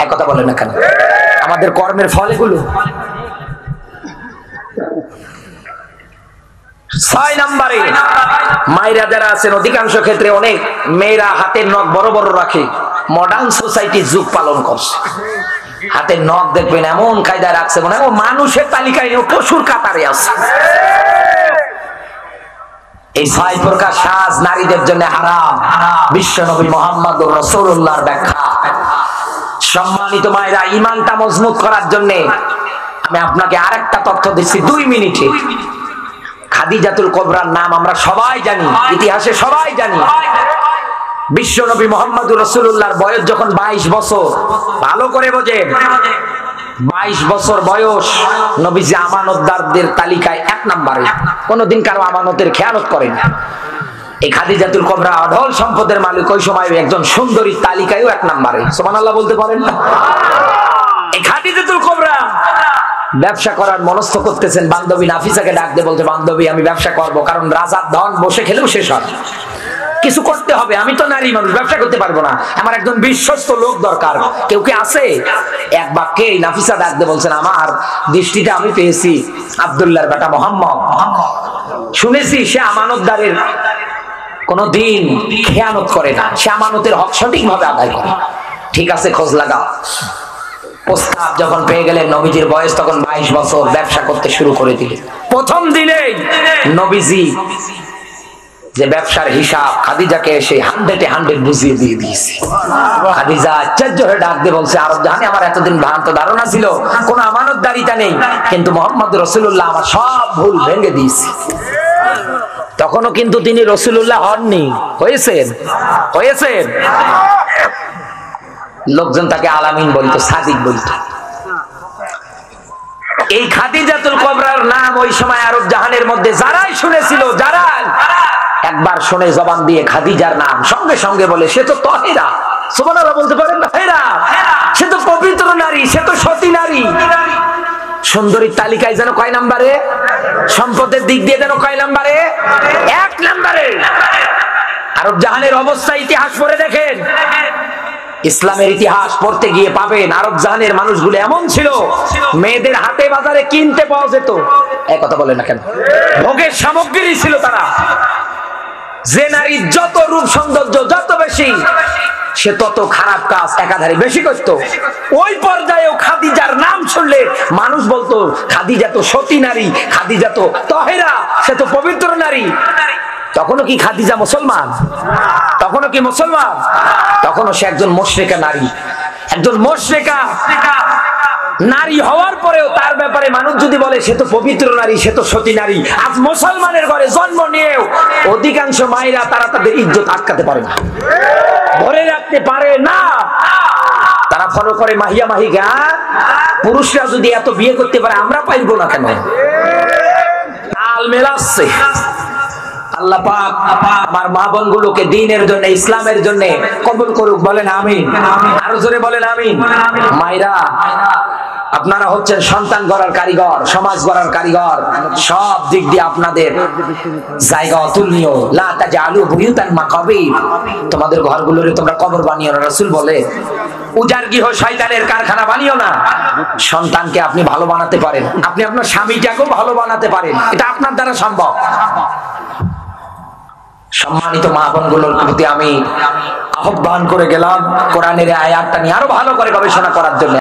এক কথা বলেন না কেন? আমাদের কর্মের ফল এগুলো। 6 নম্বরে মায়েরা যারা আছেন, অধিকাংশ ক্ষেত্রে অনেক মেয়েরা হাতের নখ বড় বড় রাখে। মডার্ন সোসাইটি যুগ পালন করছে, হাতের নখ দেখবেন এমন কায়দায় রাখছে মনে হয় মানুষের তালিকায় পশুর কাতারে আছে। এই 6 প্রকার সাজ নারীদের জন্য হারাম। বিশ্বনবী মুহাম্মদুর রাসূলুল্লাহর ব্যাখ্যা। সম্মানিত মায়েরা, ঈমানটা মজবুত করার জন্য আমি আপনাকে আরেকটা তথ্য দিচ্ছি 2 মিনিটে। খাদিজাতুল কুবরার নাম আমরা সবাই জানি, ইতিহাসে সবাই জানি। বিশ্বনবী মুহাম্মদুর রাসূলুল্লাহর বয়স যখন 22 বছর, ভালো করে বোঝেন, 22 বছর বয়স, নবীজি আমানতদারদের তালিকায় 1 নম্বরে। কোনদিন কারো আমানতের খেয়ানত করেন। এই খাদিজাতুল কুবরা অঢল সম্পদের মালিক, ওই সময় একজন সুন্দরীর তালিকায়ও 1 নম্বরে। সুবহানাল্লাহ বলতে পারেন না? এই খাদিজাতুল কুবরা ব্যবসা করার মনস্থ করতেছেন, বান্ধবী নাফিসাকে ডাক দিয়ে বলছে, বান্ধবী আমি ব্যবসা করব, কারণ রাজার ধন বসে খেলেও শেষ হয়, কিছু করতে হবে, আমি তো নারী মানুষ, ব্যবসা করতে পারবো না, আমার একজন বিশ্বস্ত লোক দরকার, কেউ কি আছে? এক বাক্যে নাফিসা ডাক দিয়ে বলছেন, আমার দৃষ্টিতে আমি পেয়েছি আব্দুল্লাহর বেটা মোহাম্মদ, শুনেছি সে আমানতদারের কোনদিন খেয়ানত করে না, সে আমানতের হক সঠিকভাবে আদায় করে। ঠিক আছে, খোঁজ লাগাও। প্রস্তাব যখন পেয়ে গেলেন, নবীজির বয়স তখন 22 বছর, ব্যবসা করতে শুরু করে দিলেন। প্রথম দিনেই নবীজি যে ব্যবসার হিসাব খাদিজাকে এসে 100 বুঝিয়ে দিয়ে দিয়েছে। খাদিজা আশ্চর্য হয়ে ডাক দিয়ে বলছে, আরব জাহানে আমার এতদিন ভ্রান্ত ধারণা ছিল কোন আমানতদারিতা নেই, কিন্তু মুহাম্মদ রাসূলুল্লাহ আমার সব ভুল ভেঙে দিয়েছে। তখনও কিন্তু তিনি রাসূলুল্লাহ হননি, হয়েছেন। লোকজন তাকে আলামিন বলতো, সাদিক বলতো। এই খাদিজাতুল কুবরার নাম ওই সময় আরব জাহানের মধ্যে যারাই শুনেছিল, যারা একবার শুনে জবান দিয়ে খাদিজার নাম, সঙ্গে সঙ্গে বলে, সে তো তাহেরা। সুবহানাল্লাহ বলতে পারেন না? সে তো পবিত্র নারী, সে তো সতী নারী। সুন্দরীর তালিকায় যেন কয় নম্বরে, সম্পদের দিক দিয়ে যেন কয় নম্বরে, 1 নম্বরে। আরব জাহানের অবস্থা ইতিহাস পড়ে দেখেন, ইসলামের ইতিহাস পড়তে গিয়ে পাবেন আরব জাহানের মানুষগুলো এমন ছিল, মেয়েদের হাটে বাজারে কিনতে পাওয়া যেত, এক কথা বলে না কেন, ভোগের সামগ্রী ছিল তারা। যে নারীর যত রূপ সৌন্দর্য যত বেশি, সে তত খারাপ কাজ একাধারে বেশি করত। ওই পর্যায়েও খাদিজার নাম শুনলে মানুষ বলতো, খাদিজা তো সতী নারী, খাদিজা তো তাহেরা, সে তো পবিত্র নারী। তখনও কি খাদিজা মুসলমান? তখনও কি মুসলমান? তখনও সে একজন মুশরিকা নারী, একজন মুশরিকা নারী হওয়ার পরেও তার ব্যাপারে মানুষ যদি বলে সে তো পবিত্র নারী, সে তো সতী নারী, আজ মুসলমানের ঘরে জন্ম নিয়েও অধিকাংশ মায়েরা তারা তাদের ইজ্জত আটকাতে পারে না, ধরে রাখতে পারে না। তারা ফলো করে মাহিয়া মাহিকা। পুরুষরা যদি এত বিয়ে করতে পারে, আমরা পাইব না কেন? তাল মেলাচ্ছে। আল্লাহ পাক আমার মা বোনগুলোকে দ্বীনের জন্য, ইসলামের জন্য কবুল করুক, বলেন আমিন। আরো জোরে বলেন আমিন। মায়েরা, আপনারা হচ্ছেন সন্তান গড়ার কারিগর, সমাজ গড়ার কারিগর, সব দিক দিয়ে আপনাদের জায়গা অতুলনীয়। লা তাজআলু বুয়ুতান মাকাবির, তোমাদের ঘরগুলোরে তোমরা কবর বানিও না। রাসূল বলে, উজাড় গৃহ শয়তানের কারখানা বানিও না। সন্তানকে আপনি ভালো বানাতে পারেন, আপনি আপনার স্বামীটাকেও ভালো বানাতে পারেন, এটা আপনার দ্বারা সম্ভব। সম্মানিত মা বোনগুলোর প্রতি আমি আহ্বান করে গেলাম, কোরআনের আয়াতটা নিয়ে আরো ভালো করে গবেষণা করার জন্য।